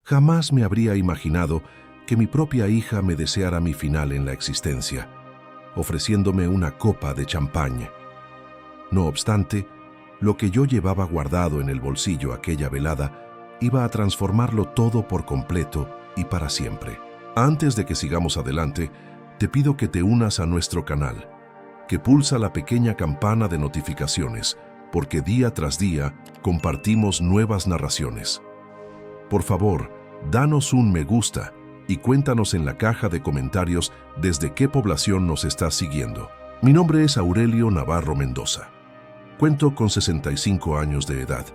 Jamás me habría imaginado que mi propia hija me deseara mi final en la existencia, ofreciéndome una copa de champaña. No obstante, lo que yo llevaba guardado en el bolsillo aquella velada iba a transformarlo todo por completo y para siempre. Antes de que sigamos adelante, te pido que te unas a nuestro canal, que pulsa la pequeña campana de notificaciones, porque día tras día compartimos nuevas narraciones. Por favor, danos un me gusta y cuéntanos en la caja de comentarios desde qué población nos estás siguiendo. Mi nombre es Aurelio Navarro Mendoza. Cuento con 65 años de edad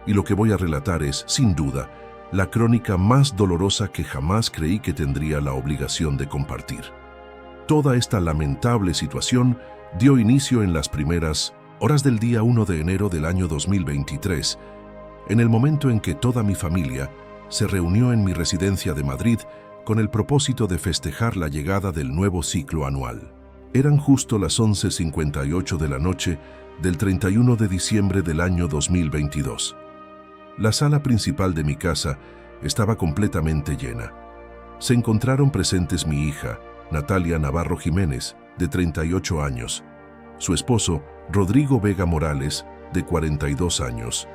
y lo que voy a relatar es, sin duda, la crónica más dolorosa que jamás creí que tendría la obligación de compartir. Toda esta lamentable situación dio inicio en las primeras horas del día 1 de enero del año 2023, en el momento en que toda mi familia se reunió en mi residencia de Madrid con el propósito de festejar la llegada del nuevo ciclo anual. Eran justo las 11:58 de la noche del 31 de diciembre del año 2022. La sala principal de mi casa estaba completamente llena. Se encontraron presentes mi hija, Natalia Navarro Jiménez, de 38 años, su esposo, Rodrigo Vega Morales, de 42 años,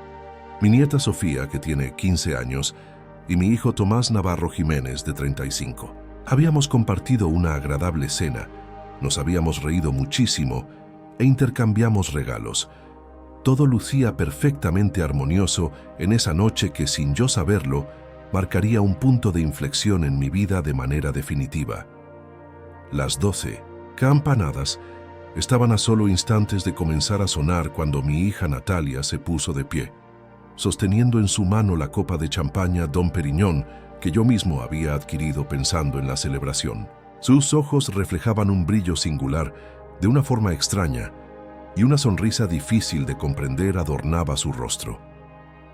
mi nieta Sofía, que tiene 15 años, y mi hijo Tomás Navarro Jiménez, de 35. Habíamos compartido una agradable cena, nos habíamos reído muchísimo e intercambiamos regalos. Todo lucía perfectamente armonioso en esa noche que, sin yo saberlo, marcaría un punto de inflexión en mi vida de manera definitiva. Las 12 campanadas estaban a solo instantes de comenzar a sonar cuando mi hija Natalia se puso de pie, sosteniendo en su mano la copa de champaña Dom Perignon que yo mismo había adquirido pensando en la celebración. Sus ojos reflejaban un brillo singular de una forma extraña y una sonrisa difícil de comprender adornaba su rostro.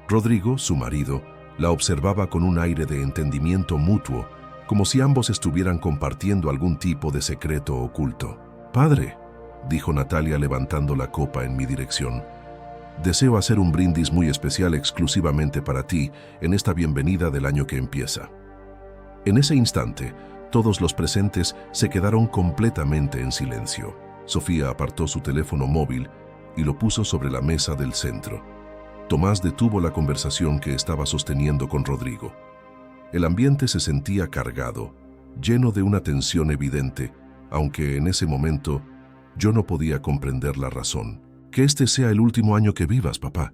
Rodrigo, su marido, la observaba con un aire de entendimiento mutuo, como si ambos estuvieran compartiendo algún tipo de secreto oculto. «Padre», dijo Natalia levantando la copa en mi dirección, «deseo hacer un brindis muy especial exclusivamente para ti en esta bienvenida del año que empieza». En ese instante, todos los presentes se quedaron completamente en silencio. Sofía apartó su teléfono móvil y lo puso sobre la mesa del centro. Tomás detuvo la conversación que estaba sosteniendo con Rodrigo. El ambiente se sentía cargado, lleno de una tensión evidente, aunque en ese momento yo no podía comprender la razón. «Que este sea el último año que vivas, papá.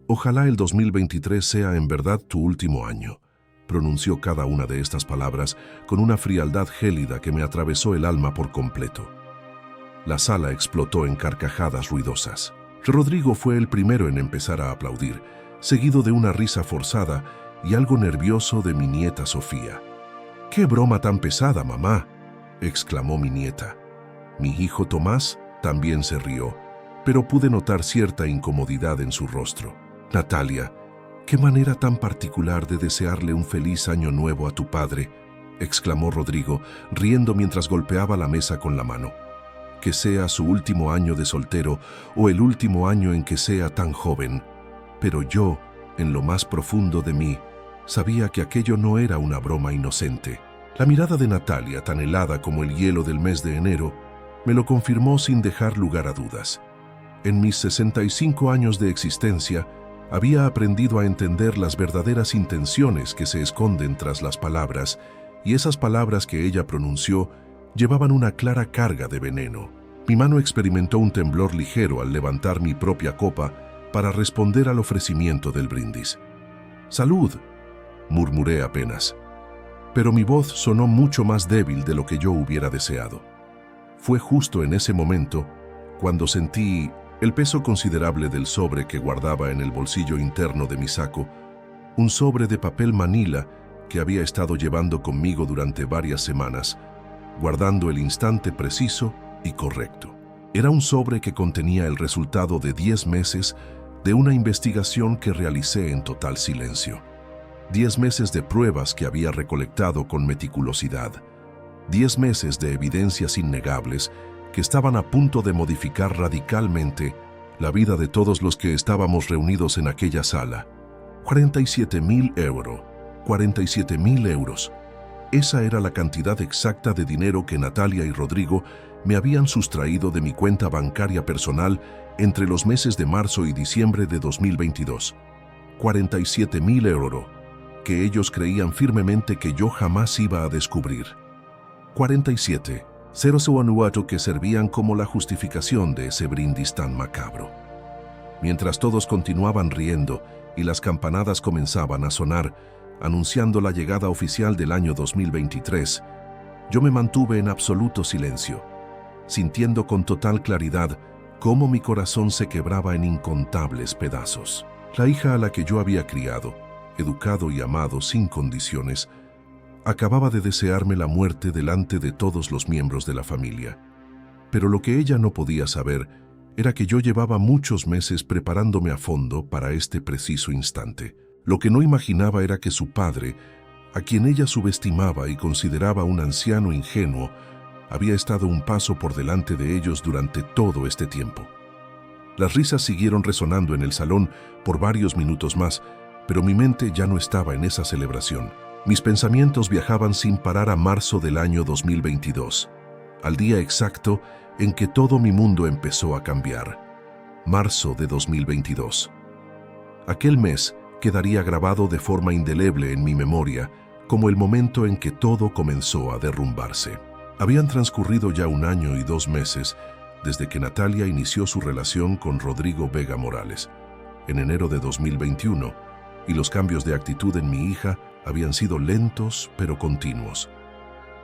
Ojalá el 2023 sea en verdad tu último año», pronunció cada una de estas palabras con una frialdad gélida que me atravesó el alma por completo. La sala explotó en carcajadas ruidosas. Rodrigo fue el primero en empezar a aplaudir, seguido de una risa forzada y algo nervioso de mi nieta Sofía. «¡Qué broma tan pesada, mamá!», exclamó mi nieta. Mi hijo Tomás también se rió, pero pude notar cierta incomodidad en su rostro. «Natalia, qué manera tan particular de desearle un feliz año nuevo a tu padre», exclamó Rodrigo, riendo mientras golpeaba la mesa con la mano. «Que sea su último año de soltero o el último año en que sea tan joven». Pero yo, en lo más profundo de mí, sabía que aquello no era una broma inocente. La mirada de Natalia, tan helada como el hielo del mes de enero, me lo confirmó sin dejar lugar a dudas. En mis 65 años de existencia, había aprendido a entender las verdaderas intenciones que se esconden tras las palabras, y esas palabras que ella pronunció llevaban una clara carga de veneno. Mi mano experimentó un temblor ligero al levantar mi propia copa para responder al ofrecimiento del brindis. «Salud», murmuré apenas. Pero mi voz sonó mucho más débil de lo que yo hubiera deseado. Fue justo en ese momento cuando sentí el peso considerable del sobre que guardaba en el bolsillo interno de mi saco, un sobre de papel manila que había estado llevando conmigo durante varias semanas, guardando el instante preciso y correcto. Era un sobre que contenía el resultado de 10 meses de una investigación que realicé en total silencio. 10 meses de pruebas que había recolectado con meticulosidad. 10 meses de evidencias innegables que estaban a punto de modificar radicalmente la vida de todos los que estábamos reunidos en aquella sala. 47.000 euros, 47.000 euros. Esa era la cantidad exacta de dinero que Natalia y Rodrigo me habían sustraído de mi cuenta bancaria personal entre los meses de marzo y diciembre de 2022. 47.000 euros, que ellos creían firmemente que yo jamás iba a descubrir. 47. Ceros anuato que servían como la justificación de ese brindis tan macabro. Mientras todos continuaban riendo y las campanadas comenzaban a sonar, anunciando la llegada oficial del año 2023, yo me mantuve en absoluto silencio, sintiendo con total claridad cómo mi corazón se quebraba en incontables pedazos. La hija a la que yo había criado, educado y amado sin condiciones, acababa de desearme la muerte delante de todos los miembros de la familia. Pero lo que ella no podía saber era que yo llevaba muchos meses preparándome a fondo para este preciso instante. Lo que no imaginaba era que su padre, a quien ella subestimaba y consideraba un anciano ingenuo, había estado un paso por delante de ellos durante todo este tiempo. Las risas siguieron resonando en el salón por varios minutos más, pero mi mente ya no estaba en esa celebración. Mis pensamientos viajaban sin parar a marzo del año 2022, al día exacto en que todo mi mundo empezó a cambiar. Marzo de 2022. Aquel mes quedaría grabado de forma indeleble en mi memoria como el momento en que todo comenzó a derrumbarse. Habían transcurrido ya 1 año y 2 meses desde que Natalia inició su relación con Rodrigo Vega Morales, en enero de 2021, y los cambios de actitud en mi hija habían sido lentos pero continuos.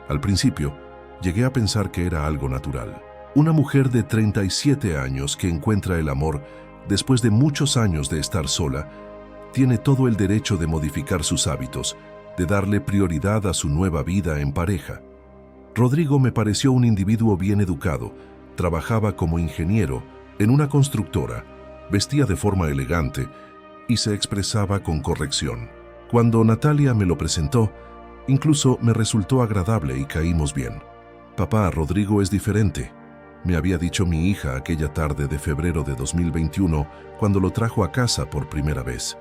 Al principio, llegué a pensar que era algo natural. Una mujer de 37 años que encuentra el amor después de muchos años de estar sola, tiene todo el derecho de modificar sus hábitos, de darle prioridad a su nueva vida en pareja. Rodrigo me pareció un individuo bien educado, trabajaba como ingeniero en una constructora, vestía de forma elegante y se expresaba con corrección. Cuando Natalia me lo presentó, incluso me resultó agradable y caímos bien. «Papá, Rodrigo es diferente», me había dicho mi hija aquella tarde de febrero de 2021 cuando lo trajo a casa por primera vez.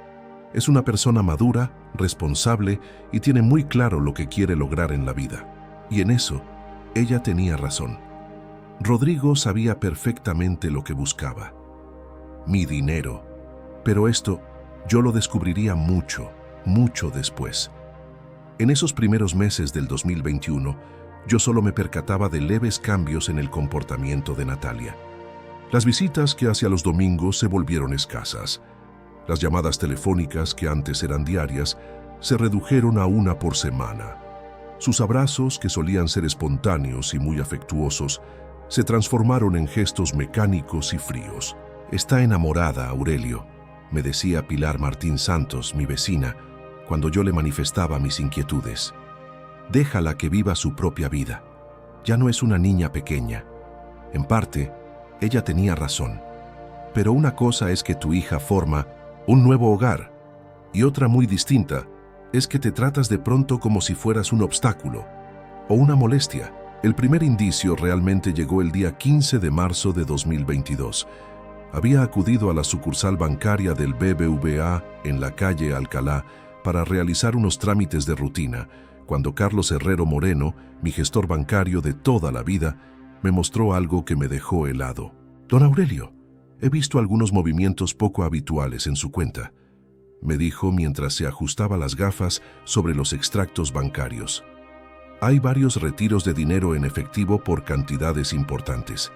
Es una persona madura, responsable y tiene muy claro lo que quiere lograr en la vida. Y en eso, ella tenía razón. Rodrigo sabía perfectamente lo que buscaba. Mi dinero. Pero esto yo lo descubriría mucho después. En esos primeros meses del 2021, yo solo me percataba de leves cambios en el comportamiento de Natalia. Las visitas que hacia los domingos se volvieron escasas. Las llamadas telefónicas que antes eran diarias se redujeron a 1 por semana. Sus abrazos, que solían ser espontáneos y muy afectuosos, se transformaron en gestos mecánicos y fríos. «Está enamorada, Aurelio», me decía Pilar Martín Santos, mi vecina, cuando yo le manifestaba mis inquietudes. «Déjala que viva su propia vida. Ya no es una niña pequeña». En parte, ella tenía razón. Pero una cosa es que tu hija forma un nuevo hogar, y otra muy distinta es que te tratas de pronto como si fueras un obstáculo o una molestia. El primer indicio realmente llegó el día 15 de marzo de 2022. Había acudido a la sucursal bancaria del BBVA en la calle Alcalá para realizar unos trámites de rutina, cuando Carlos Herrero Moreno, mi gestor bancario de toda la vida, me mostró algo que me dejó helado. «Don Aurelio, he visto algunos movimientos poco habituales en su cuenta», me dijo mientras se ajustaba las gafas sobre los extractos bancarios. «Hay varios retiros de dinero en efectivo por cantidades importantes.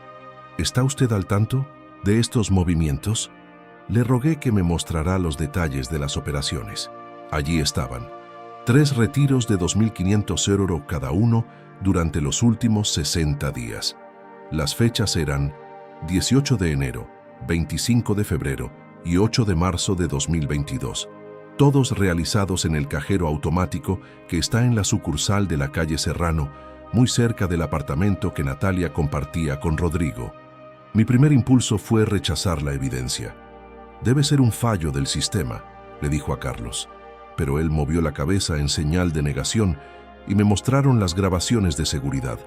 ¿Está usted al tanto de estos movimientos?». Le rogué que me mostrara los detalles de las operaciones. Allí estaban. 3 retiros de 2.500 euros cada uno durante los últimos 60 días. Las fechas eran 18 de enero, 25 de febrero y 8 de marzo de 2022, todos realizados en el cajero automático que está en la sucursal de la calle Serrano, muy cerca del apartamento que Natalia compartía con Rodrigo. Mi primer impulso fue rechazar la evidencia. «Debe ser un fallo del sistema», le dijo a Carlos, pero él movió la cabeza en señal de negación y me mostraron las grabaciones de seguridad.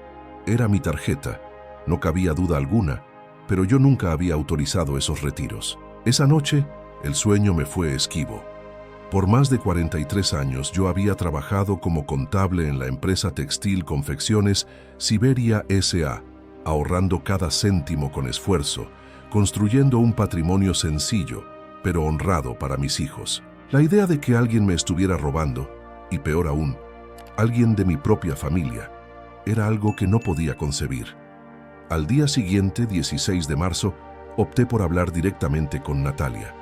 Era mi tarjeta, no cabía duda alguna, pero yo nunca había autorizado esos retiros. Esa noche, el sueño me fue esquivo. Por más de 43 años yo había trabajado como contable en la empresa textil Confecciones Siberia S.A., ahorrando cada céntimo con esfuerzo, construyendo un patrimonio sencillo, pero honrado para mis hijos. La idea de que alguien me estuviera robando, y peor aún, alguien de mi propia familia, era algo que no podía concebir. Al día siguiente, 16 de marzo, opté por hablar directamente con Natalia.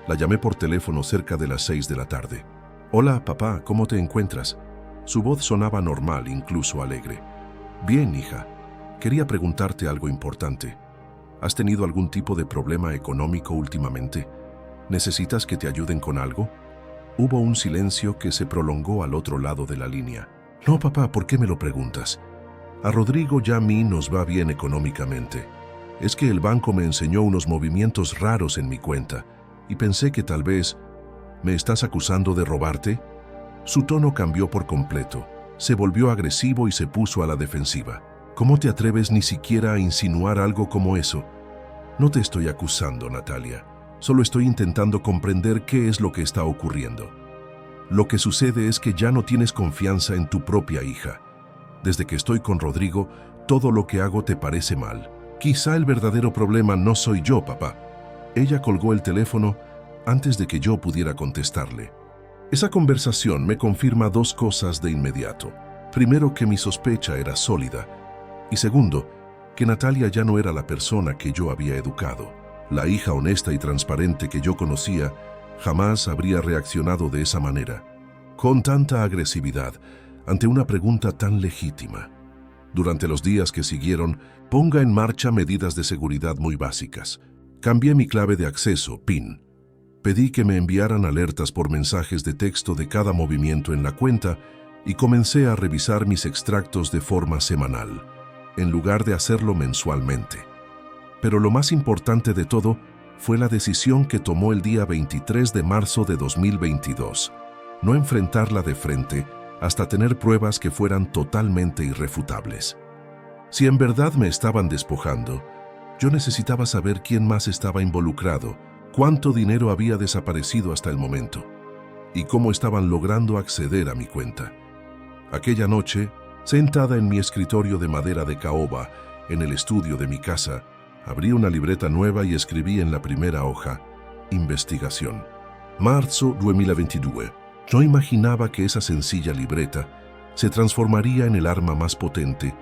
La llamé por teléfono cerca de las 6 de la tarde. «Hola, papá, ¿cómo te encuentras?» Su voz sonaba normal, incluso alegre. «Bien, hija. Quería preguntarte algo importante. ¿Has tenido algún tipo de problema económico últimamente? ¿Necesitas que te ayuden con algo?» Hubo un silencio que se prolongó al otro lado de la línea. «No, papá, ¿por qué me lo preguntas? A Rodrigo y a mí nos va bien económicamente. Es que el banco me enseñó unos movimientos raros en mi cuenta y pensé que tal vez... ¿Me estás acusando de robarte?» Su tono cambió por completo. Se volvió agresivo y se puso a la defensiva. «¿Cómo te atreves ni siquiera a insinuar algo como eso?» «No te estoy acusando, Natalia. Solo estoy intentando comprender qué es lo que está ocurriendo. Lo que sucede es que ya no tienes confianza en tu propia hija. Desde que estoy con Rodrigo, todo lo que hago te parece mal. Quizá el verdadero problema no soy yo, papá». Ella colgó el teléfono antes de que yo pudiera contestarle. Esa conversación me confirma dos cosas de inmediato. Primero, que mi sospecha era sólida. Y segundo, que Natalia ya no era la persona que yo había educado. La hija honesta y transparente que yo conocía jamás habría reaccionado de esa manera, con tanta agresividad, ante una pregunta tan legítima. Durante los días que siguieron, ponga en marcha medidas de seguridad muy básicas. Cambié mi clave de acceso, PIN. Pedí que me enviaran alertas por mensajes de texto de cada movimiento en la cuenta y comencé a revisar mis extractos de forma semanal, en lugar de hacerlo mensualmente. Pero lo más importante de todo fue la decisión que tomó el día 23 de marzo de 2022, no enfrentarla de frente hasta tener pruebas que fueran totalmente irrefutables. Si en verdad me estaban despojando, yo necesitaba saber quién más estaba involucrado, cuánto dinero había desaparecido hasta el momento y cómo estaban logrando acceder a mi cuenta. Aquella noche, sentada en mi escritorio de madera de caoba en el estudio de mi casa, abrí una libreta nueva y escribí en la primera hoja: investigación. Marzo 2022. No imaginaba que esa sencilla libreta se transformaría en el arma más potente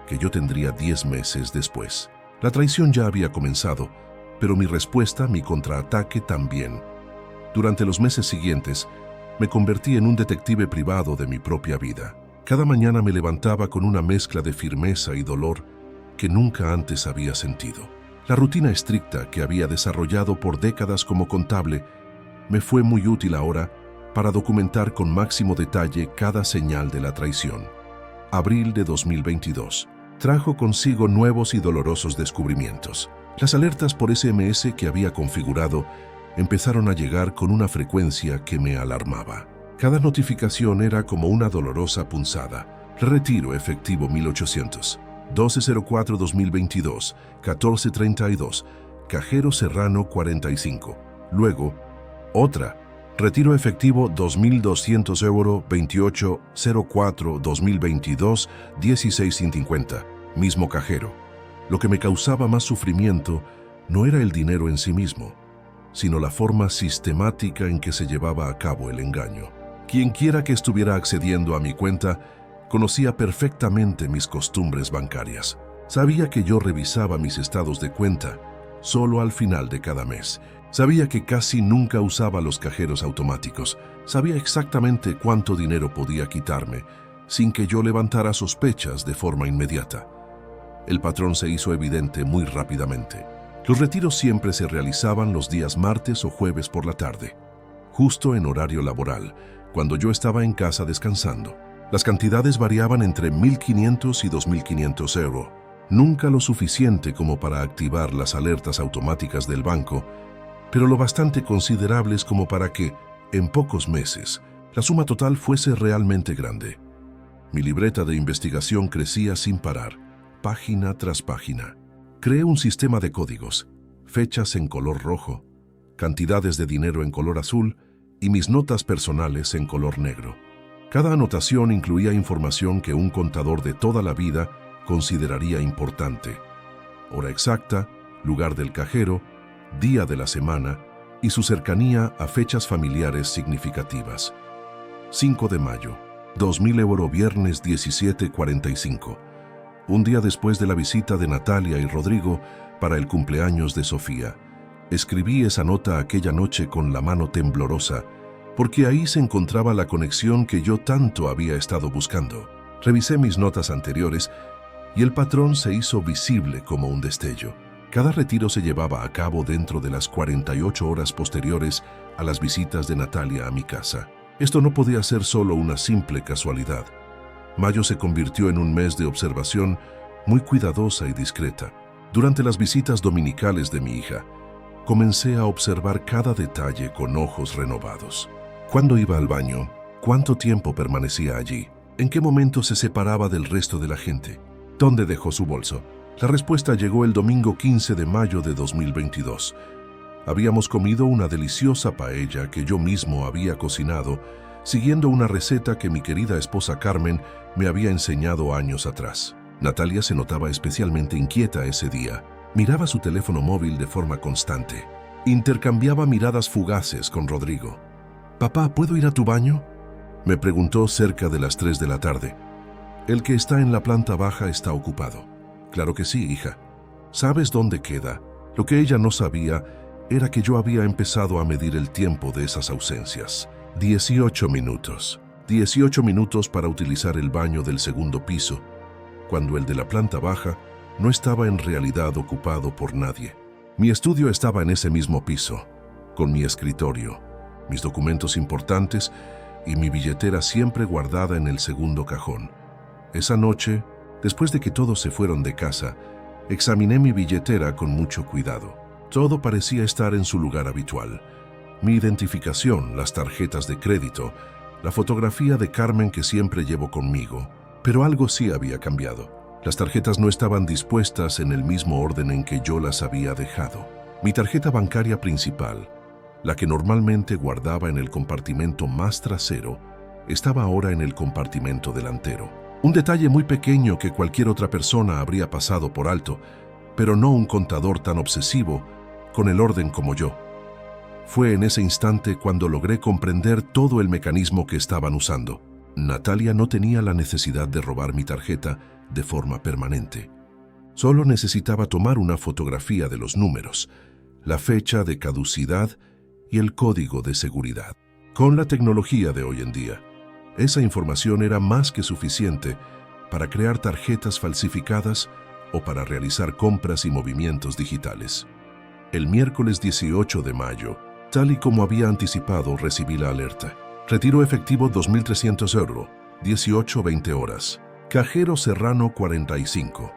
que yo tendría 10 meses después. La traición ya había comenzado, pero mi respuesta, mi contraataque también. Durante los meses siguientes, me convertí en un detective privado de mi propia vida. Cada mañana me levantaba con una mezcla de firmeza y dolor que nunca antes había sentido. La rutina estricta que había desarrollado por décadas como contable me fue muy útil ahora para documentar con máximo detalle cada señal de la traición. Abril de 2022. Trajo consigo nuevos y dolorosos descubrimientos. Las alertas por SMS que había configurado empezaron a llegar con una frecuencia que me alarmaba. Cada notificación era como una dolorosa punzada. Retiro efectivo 1800. 12/04/2022, 14:32, Cajero Serrano 45. Luego, otra. Retiro efectivo 2.200 €, 28/04/2022, 16:50, mismo cajero. Lo que me causaba más sufrimiento no era el dinero en sí mismo, sino la forma sistemática en que se llevaba a cabo el engaño. Quienquiera que estuviera accediendo a mi cuenta conocía perfectamente mis costumbres bancarias. Sabía que yo revisaba mis estados de cuenta solo al final de cada mes. Sabía que casi nunca usaba los cajeros automáticos. Sabía exactamente cuánto dinero podía quitarme sin que yo levantara sospechas de forma inmediata. El patrón se hizo evidente muy rápidamente. Los retiros siempre se realizaban los días martes o jueves por la tarde, justo en horario laboral, cuando yo estaba en casa descansando. Las cantidades variaban entre 1.500 y 2.500 €, nunca lo suficiente como para activar las alertas automáticas del banco, pero lo bastante considerables como para que, en pocos meses, la suma total fuese realmente grande. Mi libreta de investigación crecía sin parar, página tras página. Creé un sistema de códigos, fechas en color rojo, cantidades de dinero en color azul y mis notas personales en color negro. Cada anotación incluía información que un contador de toda la vida consideraría importante: hora exacta, lugar del cajero, día de la semana y su cercanía a fechas familiares significativas. 5 de mayo, 2000 €, viernes 17:45. Un día después de la visita de Natalia y Rodrigo para el cumpleaños de Sofía. Escribí esa nota aquella noche con la mano temblorosa, porque ahí se encontraba la conexión que yo tanto había estado buscando. Revisé mis notas anteriores y el patrón se hizo visible como un destello. Cada retiro se llevaba a cabo dentro de las 48 horas posteriores a las visitas de Natalia a mi casa. Esto no podía ser solo una simple casualidad. Mayo se convirtió en un mes de observación muy cuidadosa y discreta. Durante las visitas dominicales de mi hija, comencé a observar cada detalle con ojos renovados. ¿Cuándo iba al baño? ¿Cuánto tiempo permanecía allí? ¿En qué momento se separaba del resto de la gente? ¿Dónde dejó su bolso? La respuesta llegó el domingo 15 de mayo de 2022. Habíamos comido una deliciosa paella que yo mismo había cocinado, siguiendo una receta que mi querida esposa Carmen me había enseñado años atrás. Natalia se notaba especialmente inquieta ese día. Miraba su teléfono móvil de forma constante. Intercambiaba miradas fugaces con Rodrigo. «Papá, ¿puedo ir a tu baño?», me preguntó cerca de las 3 de la tarde. «El que está en la planta baja está ocupado». «Claro que sí, hija». «¿Sabes dónde queda?». Lo que ella no sabía era que yo había empezado a medir el tiempo de esas ausencias. 18 minutos. 18 minutos para utilizar el baño del segundo piso, cuando el de la planta baja no estaba en realidad ocupado por nadie. Mi estudio estaba en ese mismo piso, con mi escritorio, mis documentos importantes y mi billetera siempre guardada en el segundo cajón. Esa noche, después de que todos se fueron de casa, examiné mi billetera con mucho cuidado. Todo parecía estar en su lugar habitual. Mi identificación, las tarjetas de crédito, la fotografía de Carmen que siempre llevo conmigo. Pero algo sí había cambiado. Las tarjetas no estaban dispuestas en el mismo orden en que yo las había dejado. Mi tarjeta bancaria principal, la que normalmente guardaba en el compartimento más trasero, estaba ahora en el compartimento delantero. Un detalle muy pequeño que cualquier otra persona habría pasado por alto, pero no un contador tan obsesivo con el orden como yo. Fue en ese instante cuando logré comprender todo el mecanismo que estaban usando. Natalia no tenía la necesidad de robar mi tarjeta de forma permanente. Solo necesitaba tomar una fotografía de los números, la fecha de caducidad y el código de seguridad. Con la tecnología de hoy en día, esa información era más que suficiente para crear tarjetas falsificadas o para realizar compras y movimientos digitales. El miércoles 18 de mayo, tal y como había anticipado, recibí la alerta. Retiro efectivo 2.300 €, 18:20 horas. Cajero Serrano 45.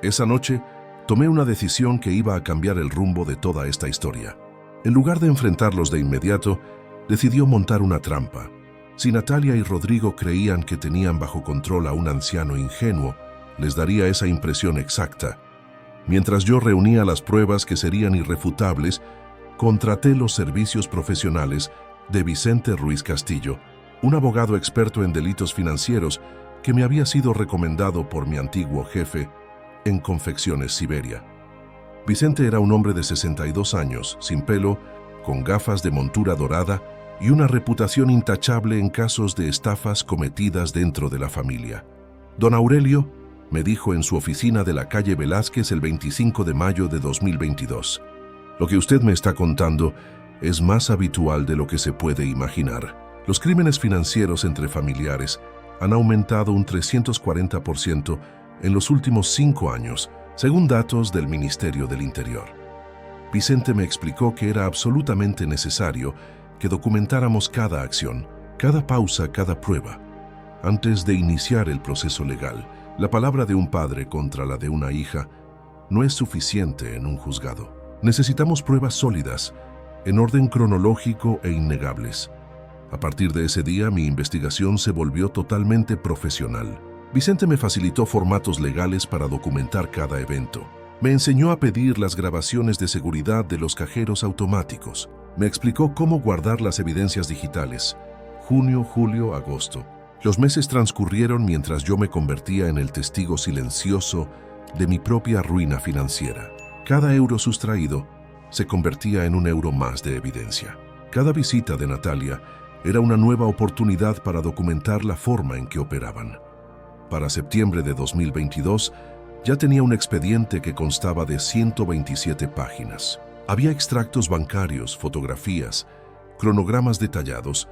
Esa noche, tomé una decisión que iba a cambiar el rumbo de toda esta historia. En lugar de enfrentarlos de inmediato, decidió montar una trampa. Si Natalia y Rodrigo creían que tenían bajo control a un anciano ingenuo, les daría esa impresión exacta. Mientras yo reunía las pruebas que serían irrefutables, contraté los servicios profesionales de Vicente Ruiz Castillo, un abogado experto en delitos financieros que me había sido recomendado por mi antiguo jefe en Confecciones Siberia. Vicente era un hombre de 62 años, sin pelo, con gafas de montura dorada y una reputación intachable en casos de estafas cometidas dentro de la familia. Don Aurelio, me dijo en su oficina de la calle Velázquez el 25 de mayo de 2022. Lo que usted me está contando es más habitual de lo que se puede imaginar. Los crímenes financieros entre familiares han aumentado un 340% en los últimos 5 años, según datos del Ministerio del Interior. Vicente me explicó que era absolutamente necesario que documentáramos cada acción, cada pausa, cada prueba. Antes de iniciar el proceso legal, la palabra de un padre contra la de una hija no es suficiente en un juzgado. Necesitamos pruebas sólidas, en orden cronológico e innegables. A partir de ese día, mi investigación se volvió totalmente profesional. Vicente me facilitó formatos legales para documentar cada evento. Me enseñó a pedir las grabaciones de seguridad de los cajeros automáticos. Me explicó cómo guardar las evidencias digitales. Junio, julio, agosto. Los meses transcurrieron mientras yo me convertía en el testigo silencioso de mi propia ruina financiera. Cada euro sustraído se convertía en un euro más de evidencia. Cada visita de Natalia era una nueva oportunidad para documentar la forma en que operaban. Para septiembre de 2022, ya tenía un expediente que constaba de 127 páginas. Había extractos bancarios, fotografías, cronogramas detallados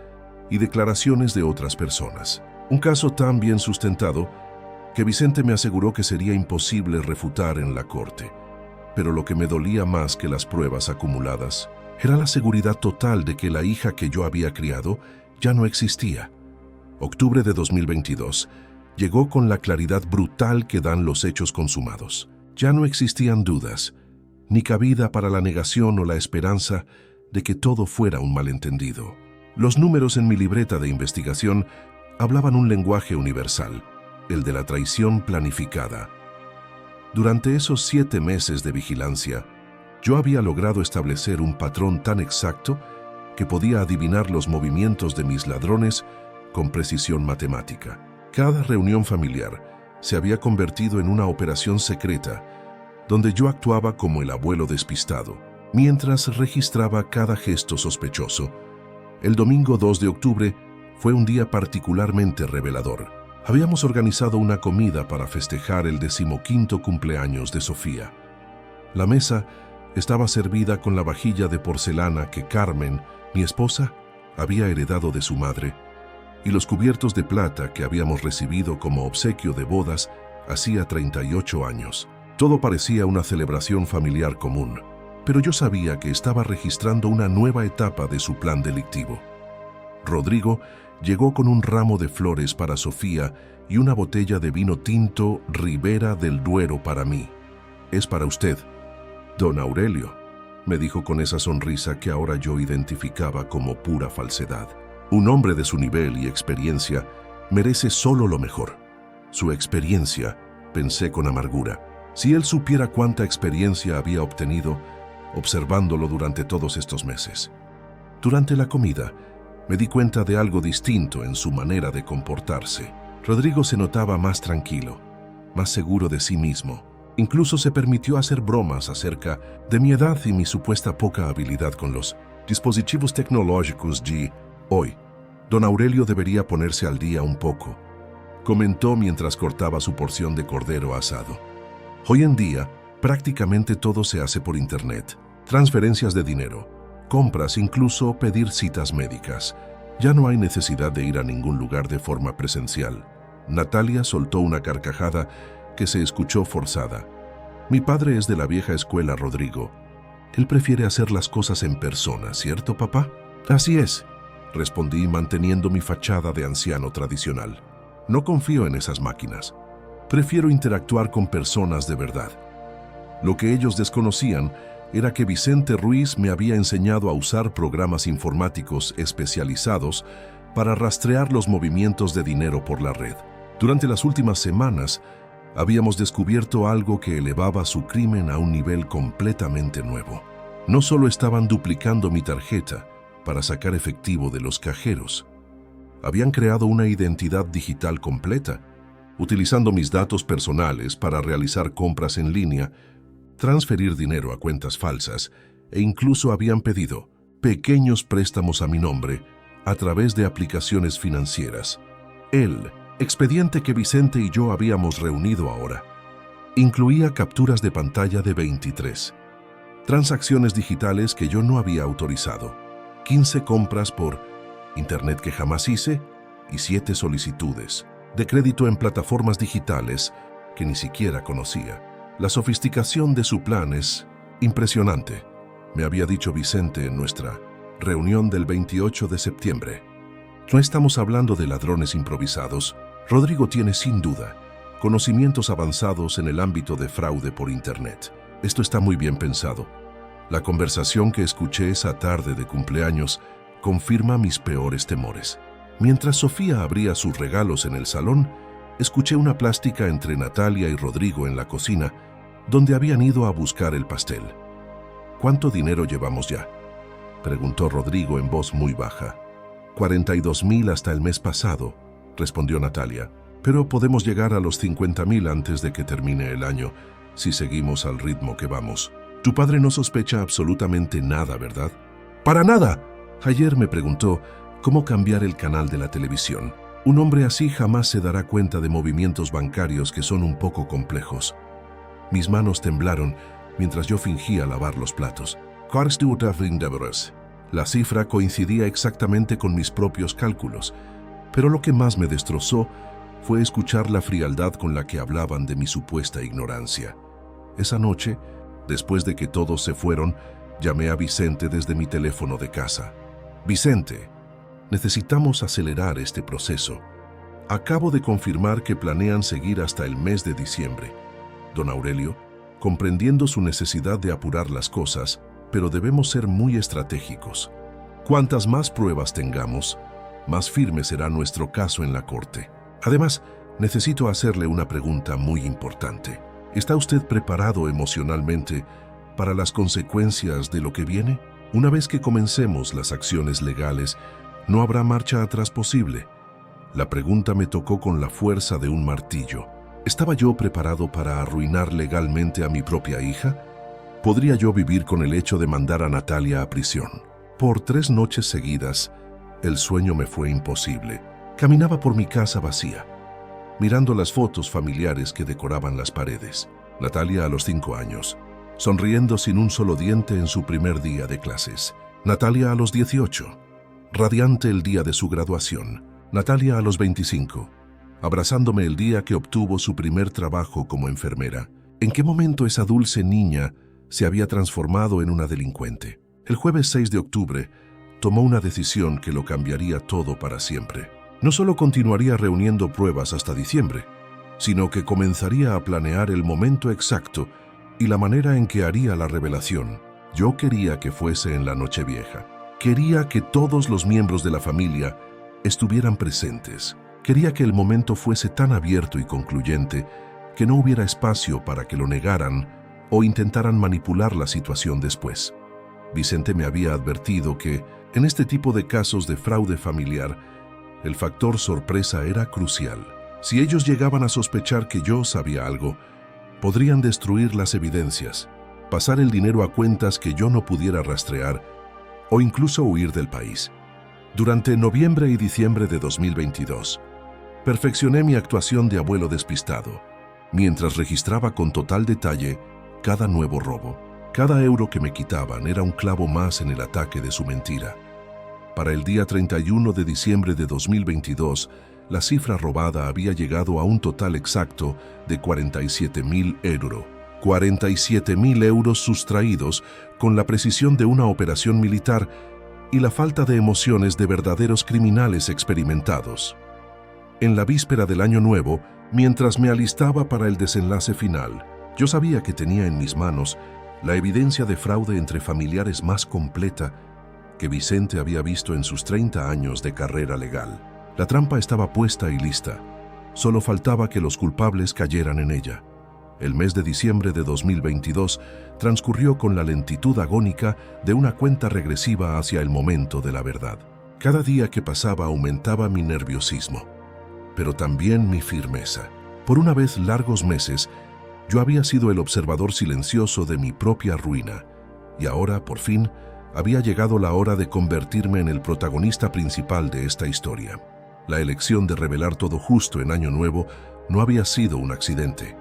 y declaraciones de otras personas. Un caso tan bien sustentado que Vicente me aseguró que sería imposible refutar en la corte. Pero lo que me dolía más que las pruebas acumuladas era la seguridad total de que la hija que yo había criado ya no existía. Octubre de 2022 llegó con la claridad brutal que dan los hechos consumados. Ya no existían dudas, ni cabida para la negación o la esperanza de que todo fuera un malentendido. Los números en mi libreta de investigación hablaban un lenguaje universal, el de la traición planificada. Durante esos 7 meses de vigilancia, yo había logrado establecer un patrón tan exacto que podía adivinar los movimientos de mis ladrones con precisión matemática. Cada reunión familiar se había convertido en una operación secreta donde yo actuaba como el abuelo despistado, mientras registraba cada gesto sospechoso. El domingo 2 de octubre fue un día particularmente revelador. Habíamos organizado una comida para festejar el 15º cumpleaños de Sofía. La mesa estaba servida con la vajilla de porcelana que Carmen, mi esposa, había heredado de su madre, y los cubiertos de plata que habíamos recibido como obsequio de bodas hacía 38 años. Todo parecía una celebración familiar común, pero yo sabía que estaba registrando una nueva etapa de su plan delictivo. Rodrigo llegó con un ramo de flores para Sofía y una botella de vino tinto Ribera del Duero para mí. «Es para usted, don Aurelio», me dijo con esa sonrisa que ahora yo identificaba como pura falsedad. Un hombre de su nivel y experiencia merece solo lo mejor. Su experiencia, pensé con amargura. Si él supiera cuánta experiencia había obtenido observándolo durante todos estos meses. Durante la comida, me di cuenta de algo distinto en su manera de comportarse. Rodrigo se notaba más tranquilo, más seguro de sí mismo. Incluso se permitió hacer bromas acerca de mi edad y mi supuesta poca habilidad con los dispositivos tecnológicos de hoy. Don Aurelio debería ponerse al día un poco, comentó mientras cortaba su porción de cordero asado. Hoy en día, prácticamente todo se hace por internet. Transferencias de dinero, compras, incluso pedir citas médicas. Ya no hay necesidad de ir a ningún lugar de forma presencial. Natalia soltó una carcajada que se escuchó forzada. Mi padre es de la vieja escuela, Rodrigo. Él prefiere hacer las cosas en persona, ¿cierto, papá? Así es, respondí manteniendo mi fachada de anciano tradicional. No confío en esas máquinas. Prefiero interactuar con personas de verdad. Lo que ellos desconocían era que Vicente Ruiz me había enseñado a usar programas informáticos especializados para rastrear los movimientos de dinero por la red. Durante las últimas semanas, habíamos descubierto algo que elevaba su crimen a un nivel completamente nuevo. No solo estaban duplicando mi tarjeta para sacar efectivo de los cajeros, habían creado una identidad digital completa, utilizando mis datos personales para realizar compras en línea, transferir dinero a cuentas falsas e incluso habían pedido pequeños préstamos a mi nombre a través de aplicaciones financieras. El expediente que Vicente y yo habíamos reunido ahora incluía capturas de pantalla de 23 transacciones digitales que yo no había autorizado, 15 compras por internet que jamás hice y 7 solicitudes de crédito en plataformas digitales que ni siquiera conocía. La sofisticación de su plan es impresionante, me había dicho Vicente en nuestra reunión del 28 de septiembre. No estamos hablando de ladrones improvisados. Rodrigo tiene sin duda conocimientos avanzados en el ámbito de fraude por Internet. Esto está muy bien pensado. La conversación que escuché esa tarde de cumpleaños confirma mis peores temores. Mientras Sofía abría sus regalos en el salón, escuché una plástica entre Natalia y Rodrigo en la cocina donde habían ido a buscar el pastel. ¿Cuánto dinero llevamos ya?, preguntó Rodrigo en voz muy baja. 42.000 hasta el mes pasado, respondió Natalia, pero podemos llegar a los 50.000 antes de que termine el año, si seguimos al ritmo que vamos. Tu padre no sospecha absolutamente nada, ¿verdad? ¡Para nada! Ayer me preguntó cómo cambiar el canal de la televisión. Un hombre así jamás se dará cuenta de movimientos bancarios que son un poco complejos. Mis manos temblaron mientras yo fingía lavar los platos. La cifra coincidía exactamente con mis propios cálculos, pero lo que más me destrozó fue escuchar la frialdad con la que hablaban de mi supuesta ignorancia. Esa noche, después de que todos se fueron, llamé a Vicente desde mi teléfono de casa. Vicente, necesitamos acelerar este proceso. Acabo de confirmar que planean seguir hasta el mes de diciembre. Don Aurelio, comprendiendo su necesidad de apurar las cosas, pero debemos ser muy estratégicos. Cuantas más pruebas tengamos, más firme será nuestro caso en la corte. Además, necesito hacerle una pregunta muy importante. ¿Está usted preparado emocionalmente para las consecuencias de lo que viene? Una vez que comencemos las acciones legales, no habrá marcha atrás posible. La pregunta me tocó con la fuerza de un martillo. ¿Estaba yo preparado para arruinar legalmente a mi propia hija? ¿Podría yo vivir con el hecho de mandar a Natalia a prisión? Por 3 noches seguidas, el sueño me fue imposible. Caminaba por mi casa vacía, mirando las fotos familiares que decoraban las paredes. Natalia a los 5 años, sonriendo sin un solo diente en su primer día de clases. Natalia a los 18, radiante el día de su graduación. Natalia a los 25, abrazándome el día que obtuvo su primer trabajo como enfermera. ¿En qué momento esa dulce niña se había transformado en una delincuente? El jueves 6 de octubre, tomó una decisión que lo cambiaría todo para siempre. No solo continuaría reuniendo pruebas hasta diciembre, sino que comenzaría a planear el momento exacto y la manera en que haría la revelación. Yo quería que fuese en la Nochevieja. Quería que todos los miembros de la familia estuvieran presentes. Quería que el momento fuese tan abierto y concluyente que no hubiera espacio para que lo negaran o intentaran manipular la situación después. Vicente me había advertido que, en este tipo de casos de fraude familiar, el factor sorpresa era crucial. Si ellos llegaban a sospechar que yo sabía algo, podrían destruir las evidencias, pasar el dinero a cuentas que yo no pudiera rastrear o incluso huir del país. Durante noviembre y diciembre de 2022, perfeccioné mi actuación de abuelo despistado, mientras registraba con total detalle cada nuevo robo. Cada euro que me quitaban era un clavo más en el ataque de su mentira. Para el día 31 de diciembre de 2022, la cifra robada había llegado a un total exacto de 47.000 euros. 47.000 euros sustraídos con la precisión de una operación militar y la falta de emociones de verdaderos criminales experimentados. En la víspera del Año Nuevo, mientras me alistaba para el desenlace final, yo sabía que tenía en mis manos la evidencia de fraude entre familiares más completa que Vicente había visto en sus 30 años de carrera legal. La trampa estaba puesta y lista. Solo faltaba que los culpables cayeran en ella. El mes de diciembre de 2022 transcurrió con la lentitud agónica de una cuenta regresiva hacia el momento de la verdad. Cada día que pasaba aumentaba mi nerviosismo, pero también mi firmeza. Por una vez largos meses, yo había sido el observador silencioso de mi propia ruina, y ahora, por fin, había llegado la hora de convertirme en el protagonista principal de esta historia. La elección de revelar todo justo en Año Nuevo no había sido un accidente.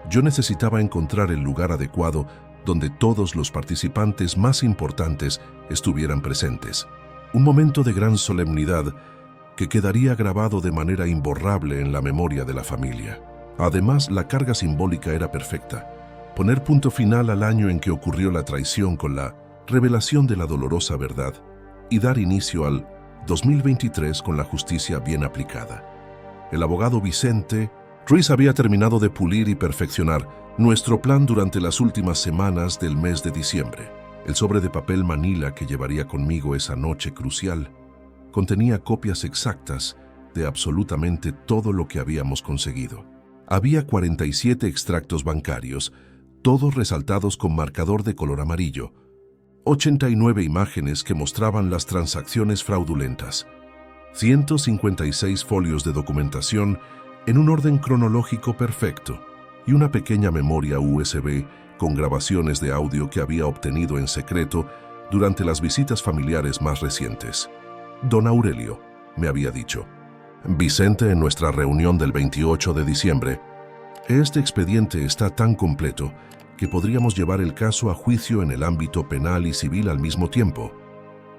Yo necesitaba encontrar el lugar adecuado donde todos los participantes más importantes estuvieran presentes. Un momento de gran solemnidad que quedaría grabado de manera imborrable en la memoria de la familia. Además, la carga simbólica era perfecta. Poner punto final al año en que ocurrió la traición con la revelación de la dolorosa verdad y dar inicio al 2023 con la justicia bien aplicada. El abogado Vicente Ruiz había terminado de pulir y perfeccionar nuestro plan durante las últimas semanas del mes de diciembre. El sobre de papel manila que llevaría conmigo esa noche crucial contenía copias exactas de absolutamente todo lo que habíamos conseguido. Había 47 extractos bancarios, todos resaltados con marcador de color amarillo. 89 imágenes que mostraban las transacciones fraudulentas. 156 folios de documentación en un orden cronológico perfecto y una pequeña memoria USB con grabaciones de audio que había obtenido en secreto durante las visitas familiares más recientes. Don Aurelio, me había dicho. Vicente, en nuestra reunión del 28 de diciembre, este expediente está tan completo que podríamos llevar el caso a juicio en el ámbito penal y civil al mismo tiempo.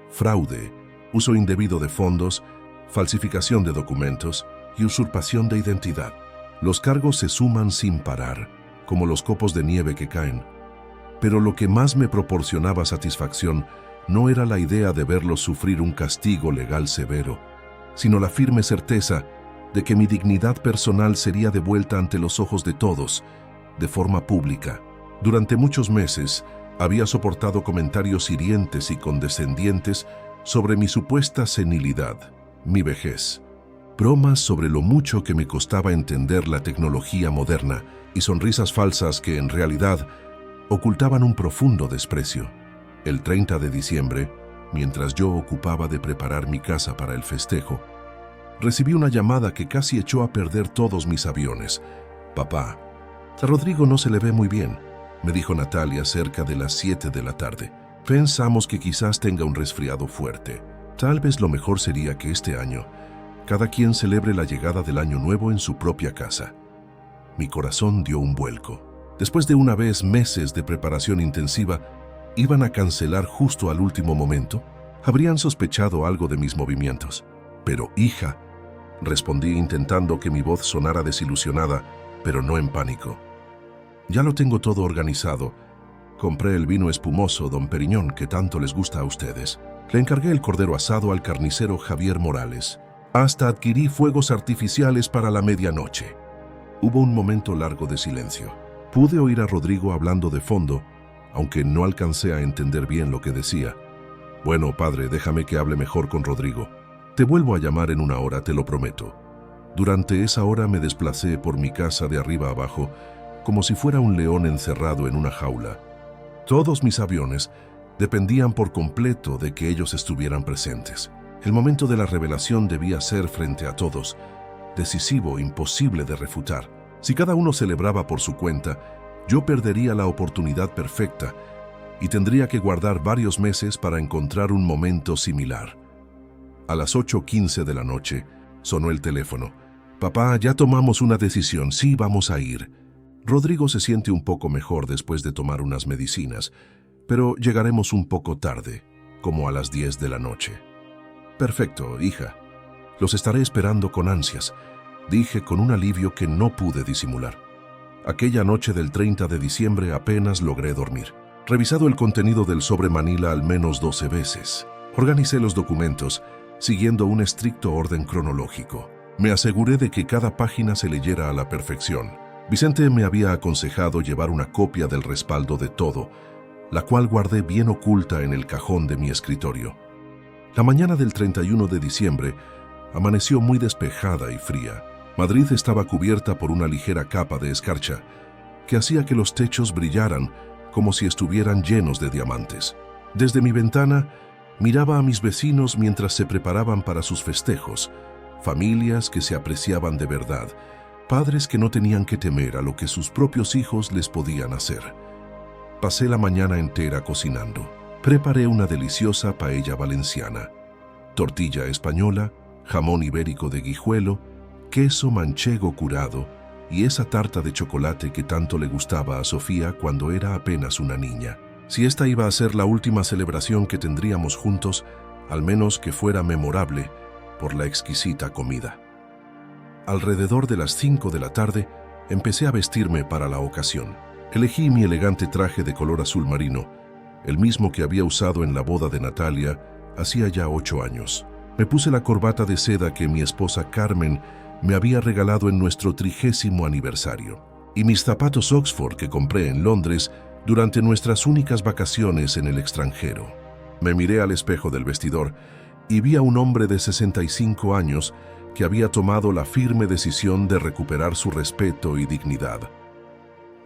Fraude, uso indebido de fondos, falsificación de documentos y usurpación de identidad. Los cargos se suman sin parar, como los copos de nieve que caen. Pero lo que más me proporcionaba satisfacción no era la idea de verlos sufrir un castigo legal severo, sino la firme certeza de que mi dignidad personal sería devuelta ante los ojos de todos, de forma pública. Durante muchos meses había soportado comentarios hirientes y condescendientes sobre mi supuesta senilidad, mi vejez, bromas sobre lo mucho que me costaba entender la tecnología moderna y sonrisas falsas que en realidad ocultaban un profundo desprecio. El 30 de diciembre, mientras yo ocupaba de preparar mi casa para el festejo, recibí una llamada que casi echó a perder todos mis aviones. «Papá, a Rodrigo no se le ve muy bien», me dijo Natalia cerca de las 7 de la tarde. «Pensamos que quizás tenga un resfriado fuerte. Tal vez lo mejor sería que este año cada quien celebre la llegada del año nuevo en su propia casa». Mi corazón dio un vuelco. Después de una vez meses de preparación intensiva, ¿iban a cancelar justo al último momento? Habrían sospechado algo de mis movimientos. «Pero, hija», respondí intentando que mi voz sonara desilusionada, pero no en pánico. «Ya lo tengo todo organizado. Compré el vino espumoso Don Periñón que tanto les gusta a ustedes. Le encargué el cordero asado al carnicero Javier Morales. Hasta adquirí fuegos artificiales para la medianoche». Hubo un momento largo de silencio. Pude oír a Rodrigo hablando de fondo, aunque no alcancé a entender bien lo que decía. «Bueno, padre, déjame que hable mejor con Rodrigo. Te vuelvo a llamar en una hora, te lo prometo». Durante esa hora me desplacé por mi casa de arriba a abajo, como si fuera un león encerrado en una jaula. Todos mis aviones dependían por completo de que ellos estuvieran presentes. El momento de la revelación debía ser frente a todos, decisivo, imposible de refutar. Si cada uno celebraba por su cuenta, yo perdería la oportunidad perfecta y tendría que guardar varios meses para encontrar un momento similar. A las 8:15 de la noche sonó el teléfono. «Papá, ya tomamos una decisión, sí vamos a ir. Rodrigo se siente un poco mejor después de tomar unas medicinas, pero llegaremos un poco tarde, como a las 10 de la noche». «Perfecto, hija. Los estaré esperando con ansias», dije con un alivio que no pude disimular. Aquella noche del 30 de diciembre apenas logré dormir. Revisado el contenido del sobre Manila al menos 12 veces. Organicé los documentos, siguiendo un estricto orden cronológico. Me aseguré de que cada página se leyera a la perfección. Vicente me había aconsejado llevar una copia del respaldo de todo, la cual guardé bien oculta en el cajón de mi escritorio. La mañana del 31 de diciembre amaneció muy despejada y fría. Madrid estaba cubierta por una ligera capa de escarcha que hacía que los techos brillaran como si estuvieran llenos de diamantes. Desde mi ventana miraba a mis vecinos mientras se preparaban para sus festejos, familias que se apreciaban de verdad, padres que no tenían que temer a lo que sus propios hijos les podían hacer. Pasé la mañana entera cocinando. Preparé una deliciosa paella valenciana, tortilla española, jamón ibérico de Guijuelo, queso manchego curado y esa tarta de chocolate que tanto le gustaba a Sofía cuando era apenas una niña. Si esta iba a ser la última celebración que tendríamos juntos, al menos que fuera memorable por la exquisita comida. Alrededor de las 5 de la tarde empecé a vestirme para la ocasión. Elegí mi elegante traje de color azul marino, el mismo que había usado en la boda de Natalia hacía ya 8 años. Me puse la corbata de seda que mi esposa Carmen me había regalado en nuestro 30º aniversario, y mis zapatos Oxford que compré en Londres durante nuestras únicas vacaciones en el extranjero. Me miré al espejo del vestidor y vi a un hombre de 65 años que había tomado la firme decisión de recuperar su respeto y dignidad.